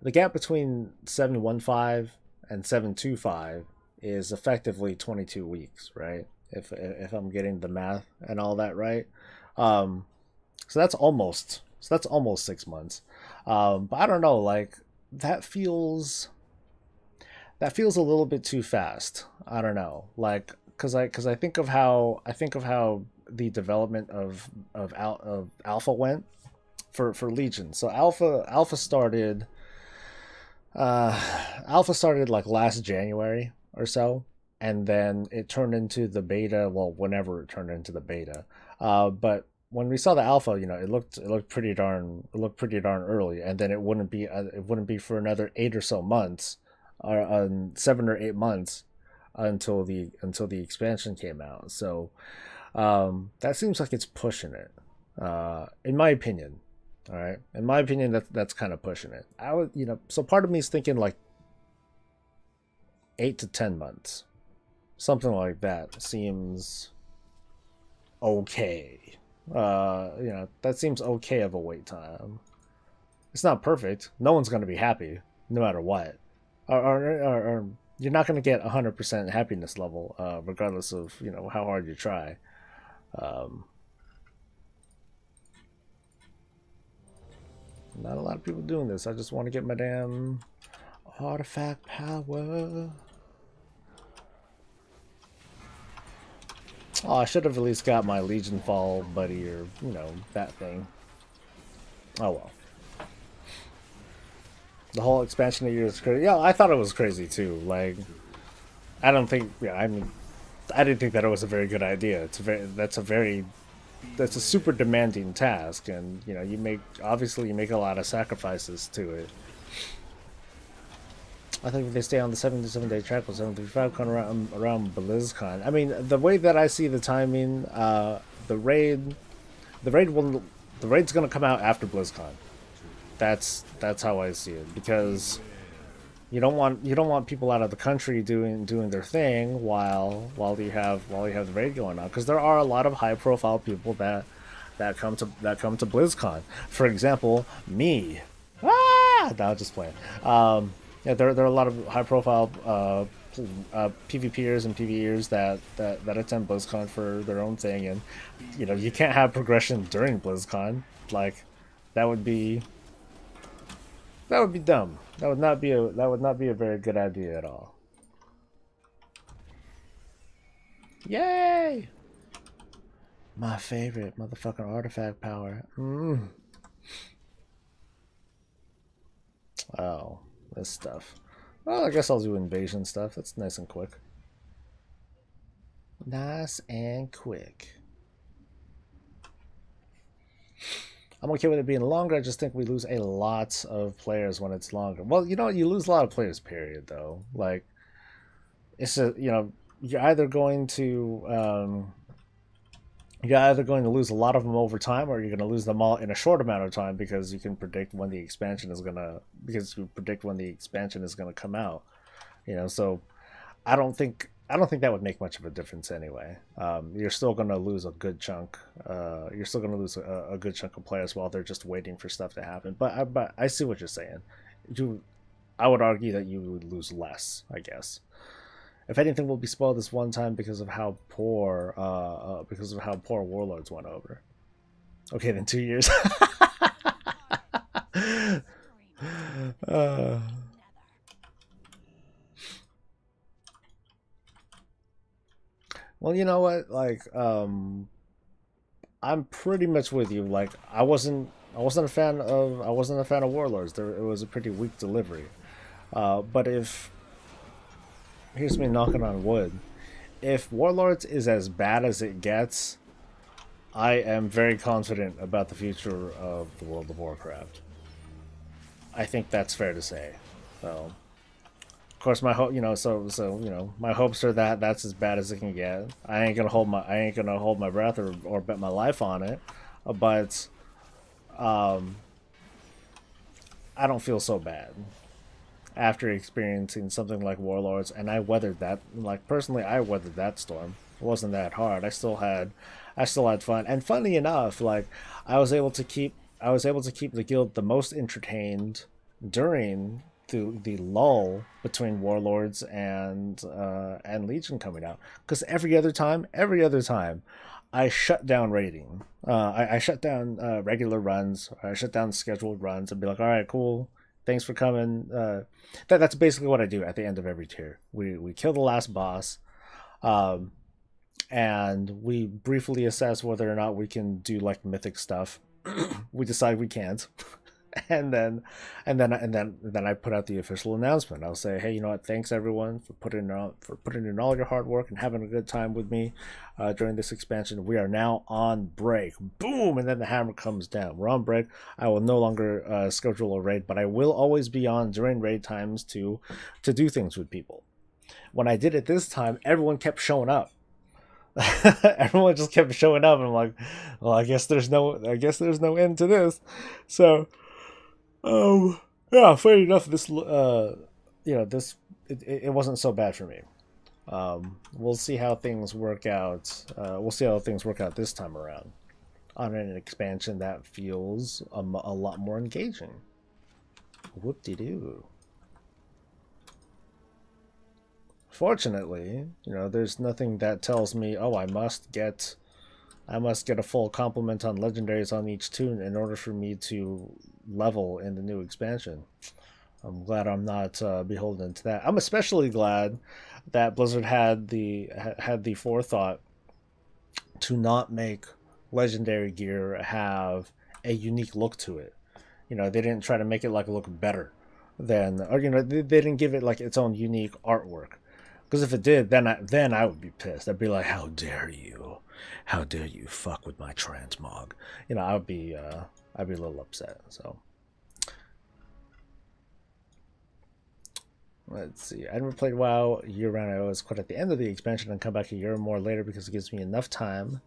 S1: 715 and 725 is effectively 22 weeks, right? If I'm getting the math and all that right. So that's almost 6 months. But I don't know, like that feels a little bit too fast. I don't know, like because I think of how the development of Alpha went for Legion. So Alpha started like last January or so, and then it turned into the beta. Well, whenever it turned into the beta, but when we saw the alpha, it looked pretty darn early, and then it wouldn't be for another 8 or so months, or 7 or 8 months until the expansion came out. So that seems like it's pushing it, in my opinion. All right, in my opinion, that's kind of pushing it. I would, so part of me is thinking like 8 to 10 months, something like that seems okay. That seems okay of a wait time. It's not perfect. No one's going to be happy no matter what, or you're not going to get 100% happiness level regardless of how hard you try. Not a lot of people doing this. I just want to get my damn artifact power. Oh, I should have at least got my Legion Fall buddy, or that thing. Oh well. The whole expansion of years is crazy. Yeah, I thought it was crazy too. Like, I don't think. Yeah, I mean, I didn't think that it was a very good idea. That's a super demanding task, and you make a lot of sacrifices to it. I think if they stay on the 77-day track with 735 come around BlizzCon. I mean, the way that I see the timing, the raid's gonna come out after BlizzCon. That's how I see it, because you don't want people out of the country doing their thing while you have the raid going on, because there are a lot of high profile people that come to BlizzCon. For example, me. No, just playing. Yeah, there are a lot of high profile PvPers and PvEers that attend BlizzCon for their own thing, and you know, you can't have progression during BlizzCon. Like, that would be dumb. That would not be a very good idea at all. Yay! My favorite motherfucking artifact power. Oh, this stuff. Well, I guess I'll do invasion stuff. That's nice and quick. Nice and quick. I'm okay with it being longer. I just think we lose a lot of players when it's longer. Well, you know, you lose a lot of players, period, though. Like, it's a, you know, you're either going to lose a lot of them over time, or you're going to lose them all in a short amount of time because you can predict when the expansion is gonna come out. You know, so I don't think that would make much of a difference anyway. You're still going to lose a good chunk. You're still going to lose a good chunk of players while they're just waiting for stuff to happen. But I see what you're saying. I would argue that you would lose less, I guess. If anything, we'll be spoiled this one time because of how poor Warlords went over. Okay, then 2 years. Well, you know what? Like, I'm pretty much with you. Like, I wasn't a fan of Warlords. It was a pretty weak delivery. But here's me knocking on wood. If Warlords is as bad as it gets, I am very confident about the future of the World of Warcraft. I think that's fair to say. So, of course, my hope, you know, my hopes are that that's as bad as it can get. I ain't gonna hold my breath or bet my life on it, but I don't feel so bad after experiencing something like Warlords, and I weathered that. Like, personally, I weathered that storm. It wasn't that hard. I still had fun, and funny enough, like, I was able to keep the guild the most entertained during the lull between Warlords and Legion coming out, because every other time I shut down raiding. I shut down regular runs. I shut down scheduled runs and be like, all right, cool, thanks for coming. That's basically what I do at the end of every tier. We kill the last boss, and we briefly assess whether or not we can do like mythic stuff. We decide we can't. And then I put out the official announcement. I'll say, hey, you know what? Thanks everyone for putting in all your hard work and having a good time with me during this expansion. We are now on break. Boom! And then the hammer comes down. We're on break. I will no longer schedule a raid, but I will always be on during raid times to do things with people. When I did it this time, everyone kept showing up. Everyone just kept showing up, and I'm like, well, I guess there's no end to this. So. Yeah, fair enough. This, it wasn't so bad for me. We'll see how things work out. We'll see how things work out this time around on an expansion that feels a lot more engaging. Whoop-de-doo. Fortunately, you know, there's nothing that tells me, oh, I must get a full complement on legendaries on each tune in order for me to level in the new expansion. I'm glad I'm not beholden to that. I'm especially glad that Blizzard had the forethought to not make legendary gear have a unique look to it. You know, they didn't try to make it like look better than, or you know, they didn't give it like its own unique artwork. Because if it did, then I would be pissed. I'd be like, how dare you? How dare you fuck with my transmog? You know, I'd be a little upset. So let's see. I never played WoW year round. I always quit at the end of the expansion and come back a year or more later because it gives me enough time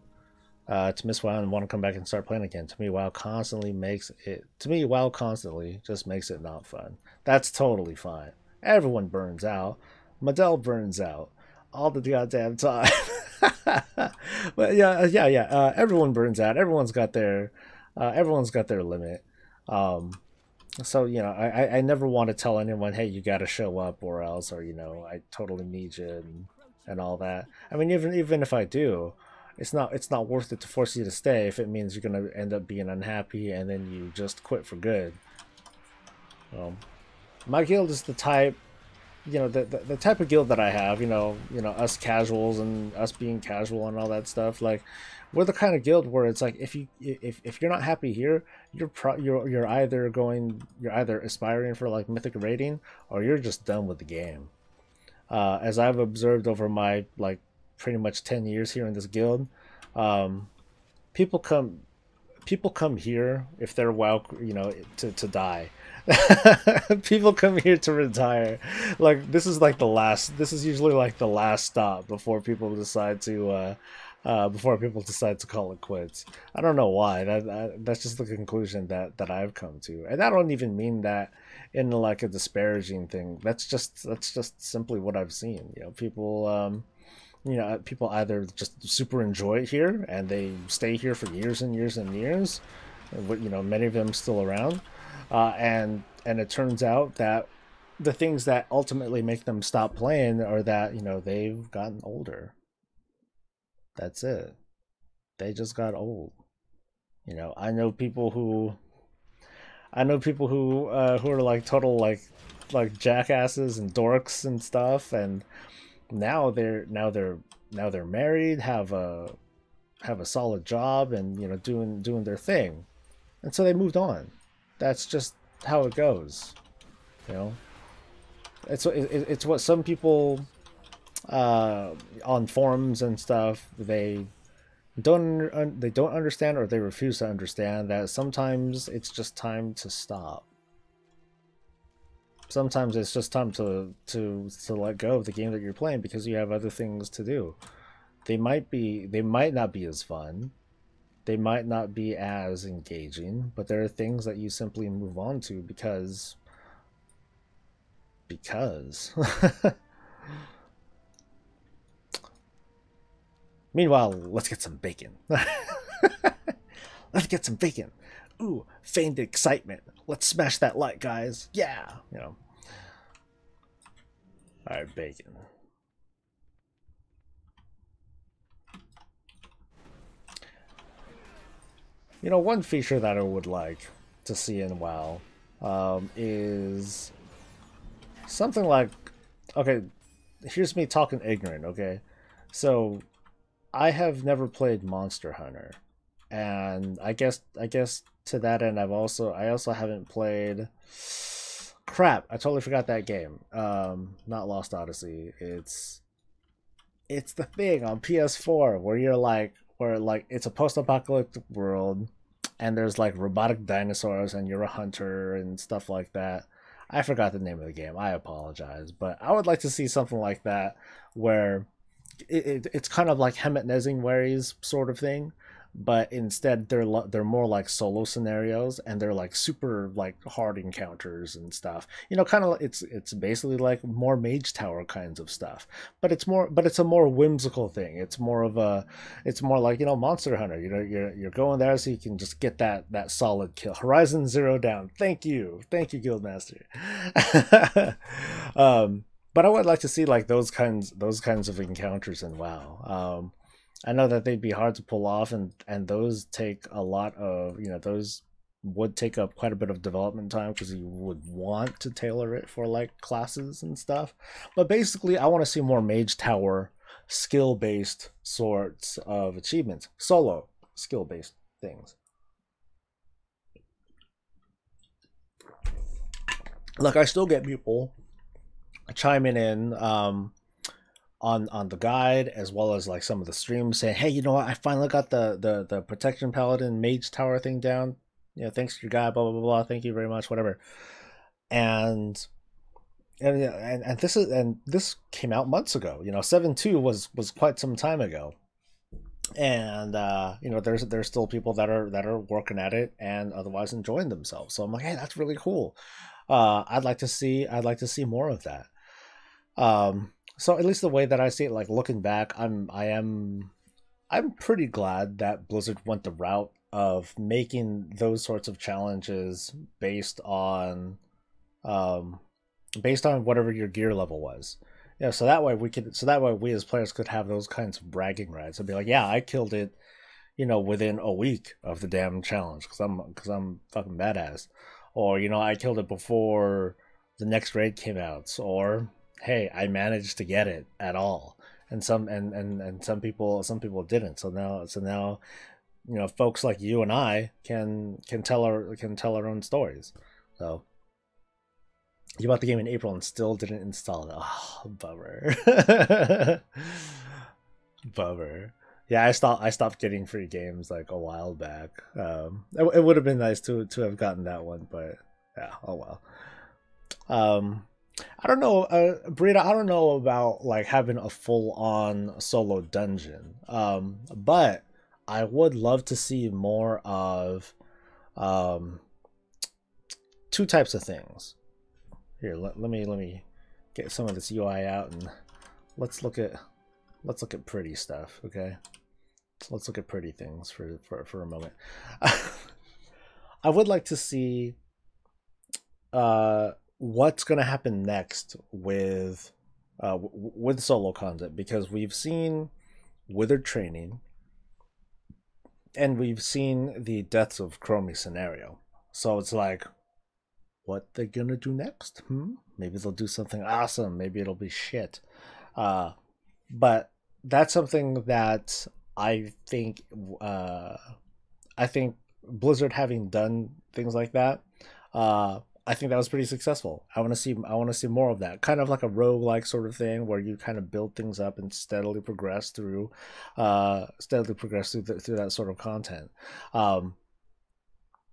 S1: to miss WoW and want to come back and start playing again. To me, WoW constantly just makes it not fun. That's totally fine. Everyone burns out. Madel burns out all the goddamn time. But yeah. Everyone burns out. Everyone's got their limit. So, you know, I never want to tell anyone, hey, you got to show up or else, or, you know, I totally need you and all that. I mean, even if I do, it's not worth it to force you to stay if it means you're gonna end up being unhappy and then you just quit for good. My guild is the type, you know, the type of guild that I have, us casuals and us being casual and all that stuff. Like, we're the kind of guild where it's like, if you're not happy here, you're either aspiring for like mythic rating, or you're just done with the game. As I've observed over my like pretty much 10 years here in this guild, people come here if they're to die. People come here to retire. Like, this is usually like the last stop before people decide to call it quits. I don't know why. That's just the conclusion that I've come to, and I don't even mean that in like a disparaging thing. That's just simply what I've seen. People either just super enjoy it here and they stay here for years and years and years, many of them still around, and it turns out that the things that ultimately make them stop playing are that they've gotten older. That's it. They just got old. I know people who are like total like jackasses and dorks and stuff, and now they're married, have a solid job, and doing their thing, and so they moved on. That's just how it goes. It's what some people on forums and stuff, they don't understand, or they refuse to understand, that sometimes it's just time to stop. Sometimes it's just time to let go of the game that you're playing because you have other things to do. They might not be as fun, they might not be as engaging, but there are things that you simply move on to because Meanwhile, let's get some bacon. Let's get some bacon. Ooh, feigned excitement. Let's smash that like, guys. Yeah. Alright, bacon. One feature that I would like to see in WoW is something like, okay, here's me talking ignorant, okay? So, I have never played Monster Hunter, and I guess to that end, I also haven't played. Crap! I totally forgot that game. Not Lost Odyssey. It's the thing on PS4 where it's a post-apocalyptic world, and there's like robotic dinosaurs, and you're a hunter and stuff like that. I forgot the name of the game. I apologize, but I would like to see something like that where it's kind of like Hemet Nezingwary's sort of thing, but instead they're more like solo scenarios, and they're like super like hard encounters and stuff. Kind of, it's basically like more Mage Tower kinds of stuff, but it's a more whimsical thing. It's more like Monster Hunter. You're going there so you can just get that solid kill. Horizon Zero Dawn. Thank you, Guildmaster. But I would like to see like those kinds of encounters in WoW. I know that they'd be hard to pull off, and those take a lot of, those would take up quite a bit of development time because you would want to tailor it for like classes and stuff. But basically, I want to see more Mage Tower skill-based sorts of achievements, solo skill-based things. Look, I still get people chiming in on the guide, as well as like some of the streams, saying, hey, what, I finally got the Protection Paladin Mage Tower thing down, thanks to your guide, blah blah blah, thank you very much, whatever. And this came out months ago. 7.2 was quite some time ago, and there's still people that are working at it and otherwise enjoying themselves. So I'm like, hey, that's really cool. I'd like to see more of that. So at least the way that I see it, like looking back, I am I'm pretty glad that Blizzard went the route of making those sorts of challenges um, based on whatever your gear level was. Yeah, so that way we as players could have those kinds of bragging rights and be like, yeah, I killed it, within a week of the damn challenge because I'm fucking badass, or I killed it before the next raid came out, or hey, I managed to get it at all, and some people didn't. So now folks like you and I can tell our own stories. So you bought the game in April and still didn't install it. Oh, bummer. Bummer. Yeah, I stopped getting free games like a while back. It would have been nice to have gotten that one, but yeah, oh well. Um, I don't know, Brita. I don't know about like having a full on solo dungeon. But I would love to see more of um two types of things. Here, let me get some of this UI out and let's look at let's look at pretty stuff, okay? Let's look at pretty things for a moment. I would like to see what's going to happen next with solo content, because we've seen Withered Training and we've seen the Deaths of Chromie scenario. So it's like, what they're gonna do next? Maybe they'll do something awesome. Maybe it'll be shit. Uh, but that's something that I think uh, I think Blizzard having done things like that, I think that was pretty successful. I want to see more of that. Kind of like a roguelike sort of thing where you kind of build things up and steadily progress through that sort of content. Um,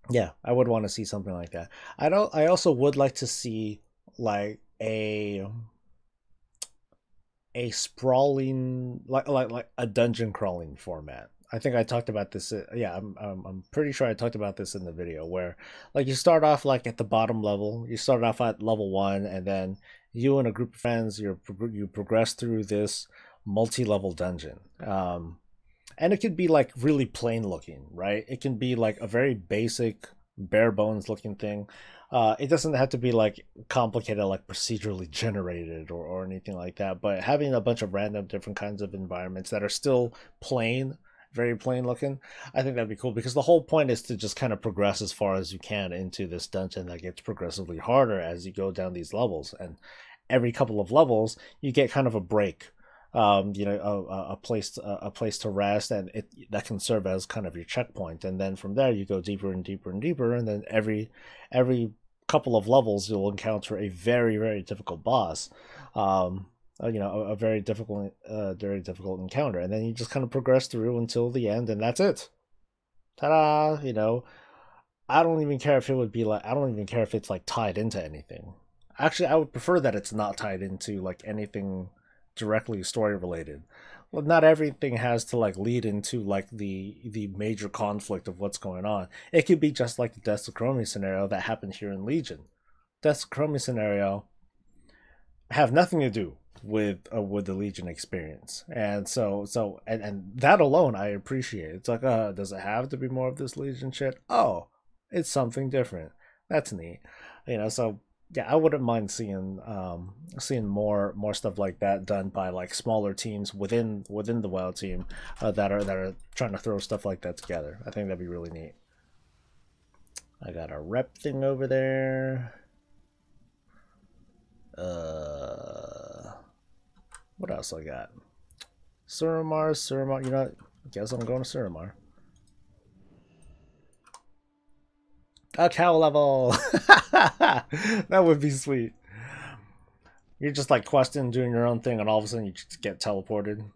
S1: yeah, I would want to see something like that. I also would like to see like a sprawling, like a dungeon crawling format. I think I talked about this. Yeah, I'm pretty sure I talked about this in the video where like you start off like at the bottom level. You start off at level 1, and then you and a group of friends you progress through this multi-level dungeon. And it could be like really plain looking, right? It can be like a very basic, bare bones looking thing. It doesn't have to be like complicated, like procedurally generated or anything like that. But having a bunch of random different kinds of environments that are still plain, very plain looking, I think that'd be cool, because the whole point is to just kind of progress as far as you can into this dungeon that gets progressively harder as you go down these levels. And every couple of levels, you get kind of a break, a place to rest, and that can serve as kind of your checkpoint. And then from there, you go deeper and deeper and deeper, and then every couple of levels, you'll encounter a very very difficult boss, a very difficult encounter, and then you just kind of progress through until the end, and that's it. Ta-da! I don't even care if it's like tied into anything. Actually, I would prefer that it's not tied into like anything directly story related. Well, not everything has to like lead into like the major conflict of what's going on. It could be just like the Death of Chromie scenario that happened here in Legion. Death of Chromie scenario have nothing to do with the Legion experience, and and that alone I appreciate. It's like, does it have to be more of this Legion shit? Oh, it's something different. That's neat, So yeah, I wouldn't mind seeing more stuff like that done by like smaller teams within the WoW team, that are trying to throw stuff like that together. I think that'd be really neat. I got a rep thing over there. What else I got? Suramar. Guess I'm going to Suramar. A cow level. That would be sweet. You're just like questing, doing your own thing, and all of a sudden you just get teleported.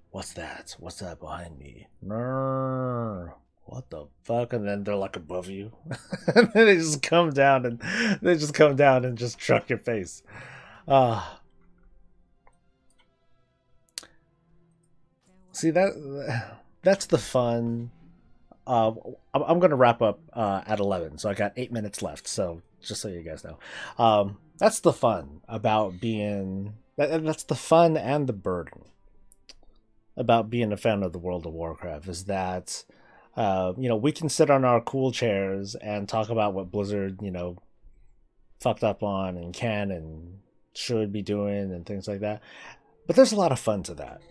S1: What's that? What's that behind me? What the fuck? And then they're like above you. And then they just come down and just truck your face. See, that's the fun. I'm gonna wrap up at 11, so I got 8 minutes left. So just so you guys know, that's the fun about being. That's the fun and the burden about being a fan of the World of Warcraft is that, you know, we can sit on our cool chairs and talk about what Blizzard, you know, fucked up on and can and should be doing and things like that. But there's a lot of fun to that,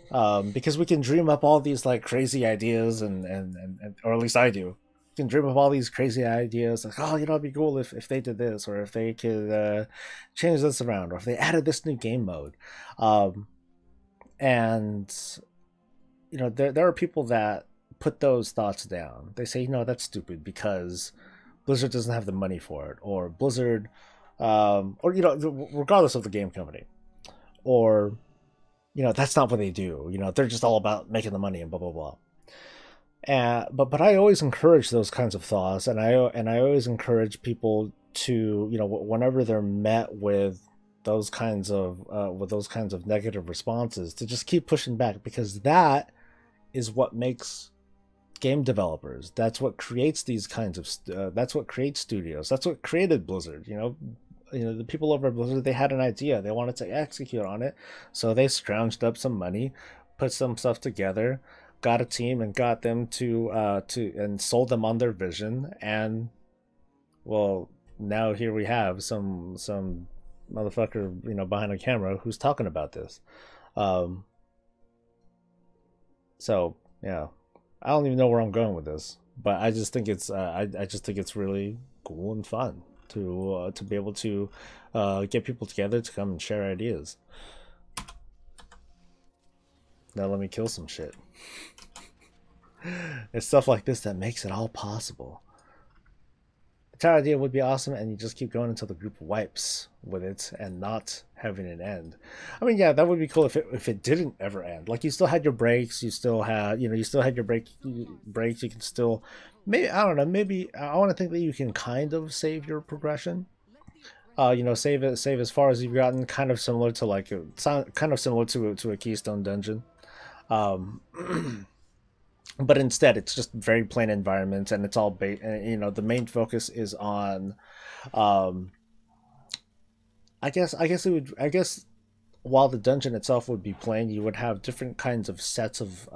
S1: because we can dream up all these like crazy ideas, and or at least I do. We can dream up all these crazy ideas, like, oh, you know, it'd be cool if they did this, or if they could change this around, or if they added this new game mode. And you know, there are people that put those thoughts down. They say, no, that's stupid because Blizzard doesn't have the money for it, or Blizzard, or you know, regardless of the game company, or you know, that's not what they do. You know, they're just all about making the money and blah blah blah. But I always encourage those kinds of thoughts, and I always encourage people to, you know, whenever they're met with those kinds of negative responses, to just keep pushing back, because that is what makes game developers. That's what creates these kinds of that's what creates studios. That's what created Blizzard. You know, the people over at Blizzard, they had an idea, they wanted to execute on it, so they scrounged up some money, put some stuff together, got a team, and got them to and sold them on their vision. And well, now here we have some motherfucker, you know, behind a camera who's talking about this. So yeah, I don't even know where I'm going with this, but I just think it's I just think it's really cool and fun to be able to get people together to come and share ideas. Now let me kill some shit. It's stuff like this that makes it all possible. The entire idea would be awesome, and you just keep going until the group wipes with it and not having an end. I mean, yeah, that would be cool if it didn't ever end. Like, you still had your breaks, you still had, you know, you still had your breaks. You can still, maybe, I don't know, maybe I want to think that you can kind of save your progression. You know, save as far as you've gotten, kind of similar to like kind of similar to a Keystone dungeon. Um, but instead it's just very plain environments, and it's all you know, the main focus is on, I guess while the dungeon itself would be plain, you would have different kinds of sets of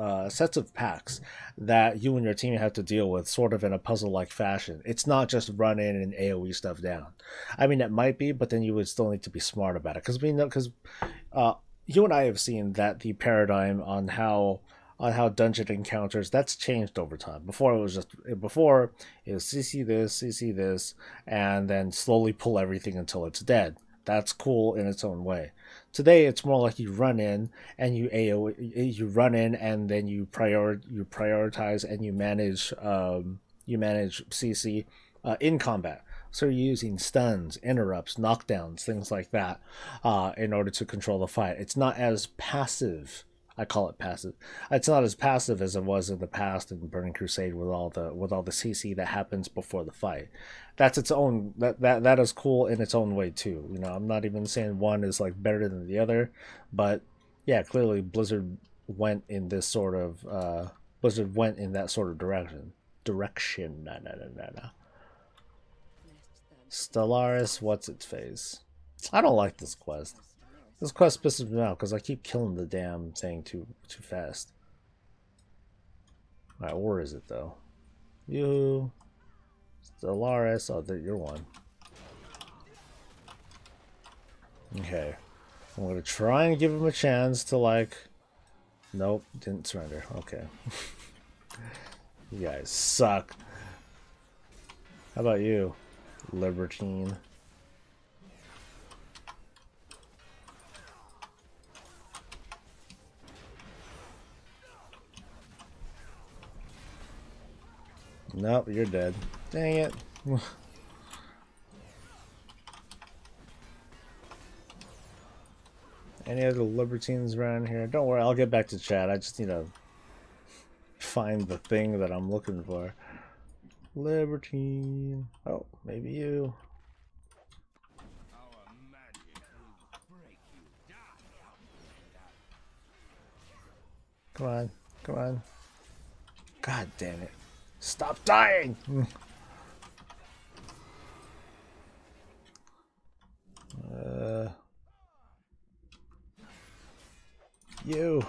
S1: packs that you and your team have to deal with, sort of in a puzzle like fashion. It's not just run in and AoE stuff down. I mean, it might be, but then you would still need to be smart about it, because we know, because you and I have seen that the paradigm on how dungeon encounters, that's changed over time. Before it was CC this, and then slowly pull everything until it's dead. That's cool in its own way. Today it's more like you run in and you run in, and then you prioritize, and you manage CC in combat. So you're using stuns, interrupts, knockdowns, things like that, in order to control the fight. It's not as passive. I call it passive. It's not as passive as it was in the past in Burning Crusade with all the CC that happens before the fight. That's its own, that is cool in its own way too. You know, I'm not even saying one is like better than the other, but yeah, clearly Blizzard went in that sort of direction. Stellaris, what's its face? I don't like this quest. This quest pisses me out because I keep killing the damn thing too fast. Alright, where is it though? You, Stellaris, oh, you're one. Okay, I'm gonna try and give him a chance to, like, nope, didn't surrender. Okay. You guys suck. How about you, libertine? Nope, you're dead. Dang it. Any other libertines around here? Don't worry, I'll get back to chat. I just need to find the thing that I'm looking for. Libertine. Oh, maybe you. Come on, come on. God damn it. Stop dying! You.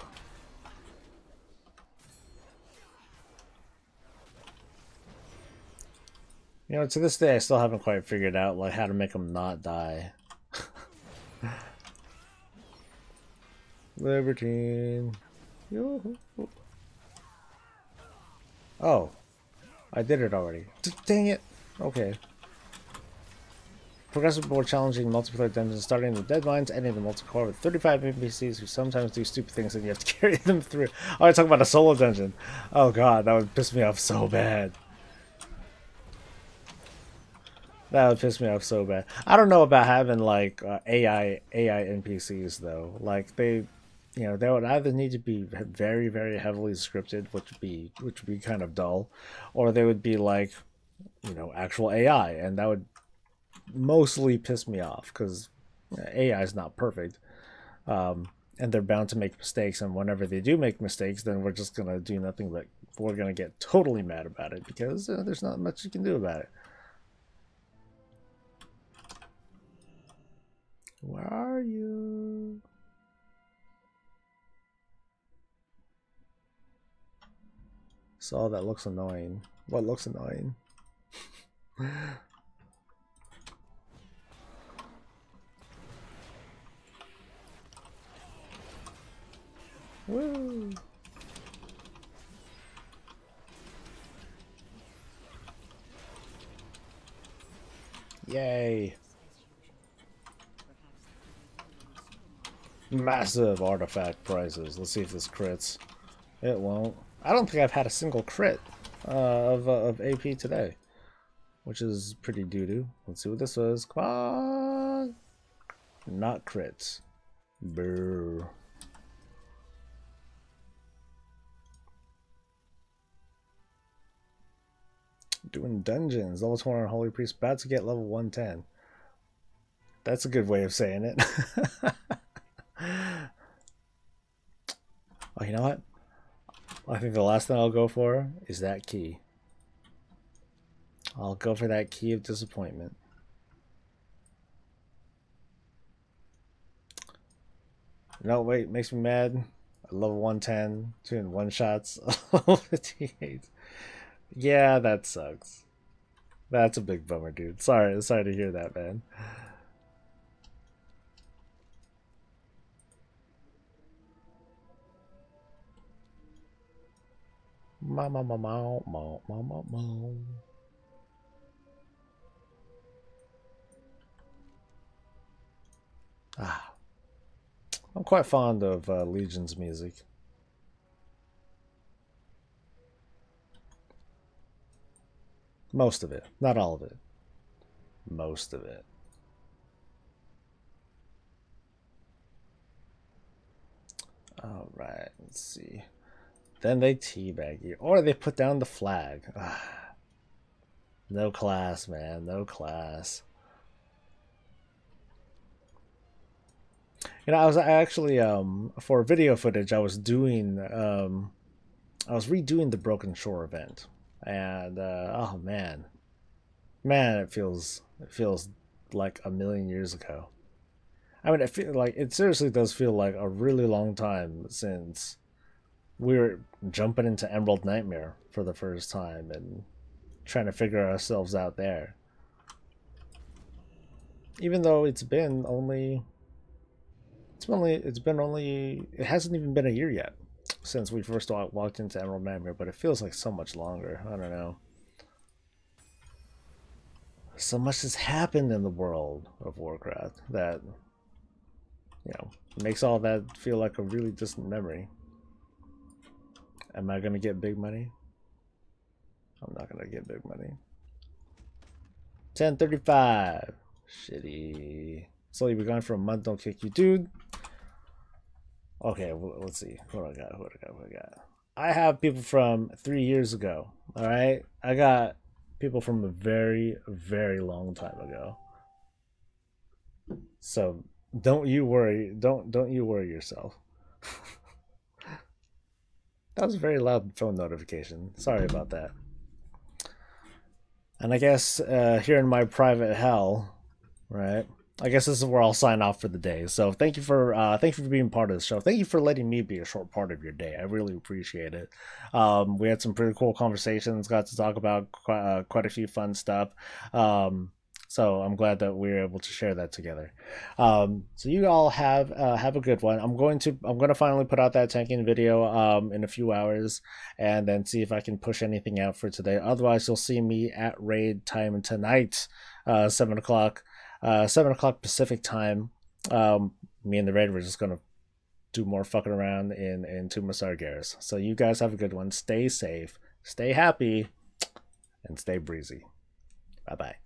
S1: You know, to this day, I still haven't quite figured out like how to make them not die. Libertine. Yoo-hoo. Oh, I did it already. Dang it. Okay. Progressive, more challenging multiplayer dungeons, starting with deadlines, ending the multicore with 35 NPCs who sometimes do stupid things and you have to carry them through. Oh, I talk about a solo dungeon. Oh god, that would piss me off so bad. That would piss me off so bad. I don't know about having like AI NPCs though. Like they, you know, they would either need to be very heavily scripted, which would be kind of dull, or they would be like, you know, actual AI, and that would mostly piss me off because AI is not perfect, and they're bound to make mistakes. And whenever they do make mistakes, then we're just gonna do nothing but we're gonna get totally mad about it because there's not much you can do about it. Where are you? So that looks annoying. What looks annoying? Woo! Yay! Massive artifact prices. Let's see if this crits. It won't. I don't think I've had a single crit of AP today, which is pretty doo-doo. Let's see what this was. Come on! Not crits. Brr. Doing dungeons. Level 200 Holy Priest. About to get level 110. That's a good way of saying it. Oh, you know what? I think the last thing I'll go for is that key. I'll go for that key of disappointment. No, wait, makes me mad. I level 110, doing one shots, level 58. Yeah, that sucks. That's a big bummer, dude. Sorry to hear that, man. Ah, I'm quite fond of Legion's music. Most of it, not all of it. Most of it. All right, let's see. Then they teabag you, or they put down the flag. No class, man. No class. You know, I actually for video footage, I was doing I was redoing the Broken Shore event, and oh man, it feels like a million years ago. I mean, it seriously does feel like a really long time since we were jumping into Emerald Nightmare for the first time and trying to figure ourselves out there. Even though it hasn't even been a year yet since we first walked into Emerald Nightmare, but it feels like so much longer. I don't know. So much has happened in the world of Warcraft that, you know, makes all that feel like a really distant memory. Am I gonna get big money? I'm not gonna get big money. 1035. Shitty. So you've been gone for a month, don't kick you, dude. Okay, well, let's see. What do I got? I have people from 3 years ago. Alright? I got people from a very long time ago. So don't you worry. Don't you worry yourself. That was a very loud phone notification. Sorry about that. And I guess here in my private hell, right? I guess this is where I'll sign off for the day. So thank you for being part of the show. Thank you for letting me be a short part of your day. I really appreciate it. We had some pretty cool conversations. Got to talk about quite a few fun stuff. So I'm glad that we were able to share that together. So you all have a good one. I'm going to finally put out that tanking video in a few hours, and then see if I can push anything out for today. Otherwise, you'll see me at raid time tonight, 7 o'clock. 7 o'clock Pacific time. Me and the raid, we're just gonna do more fucking around in Tomb of Sargeras. So you guys have a good one. Stay safe, stay happy, and stay breezy. Bye bye.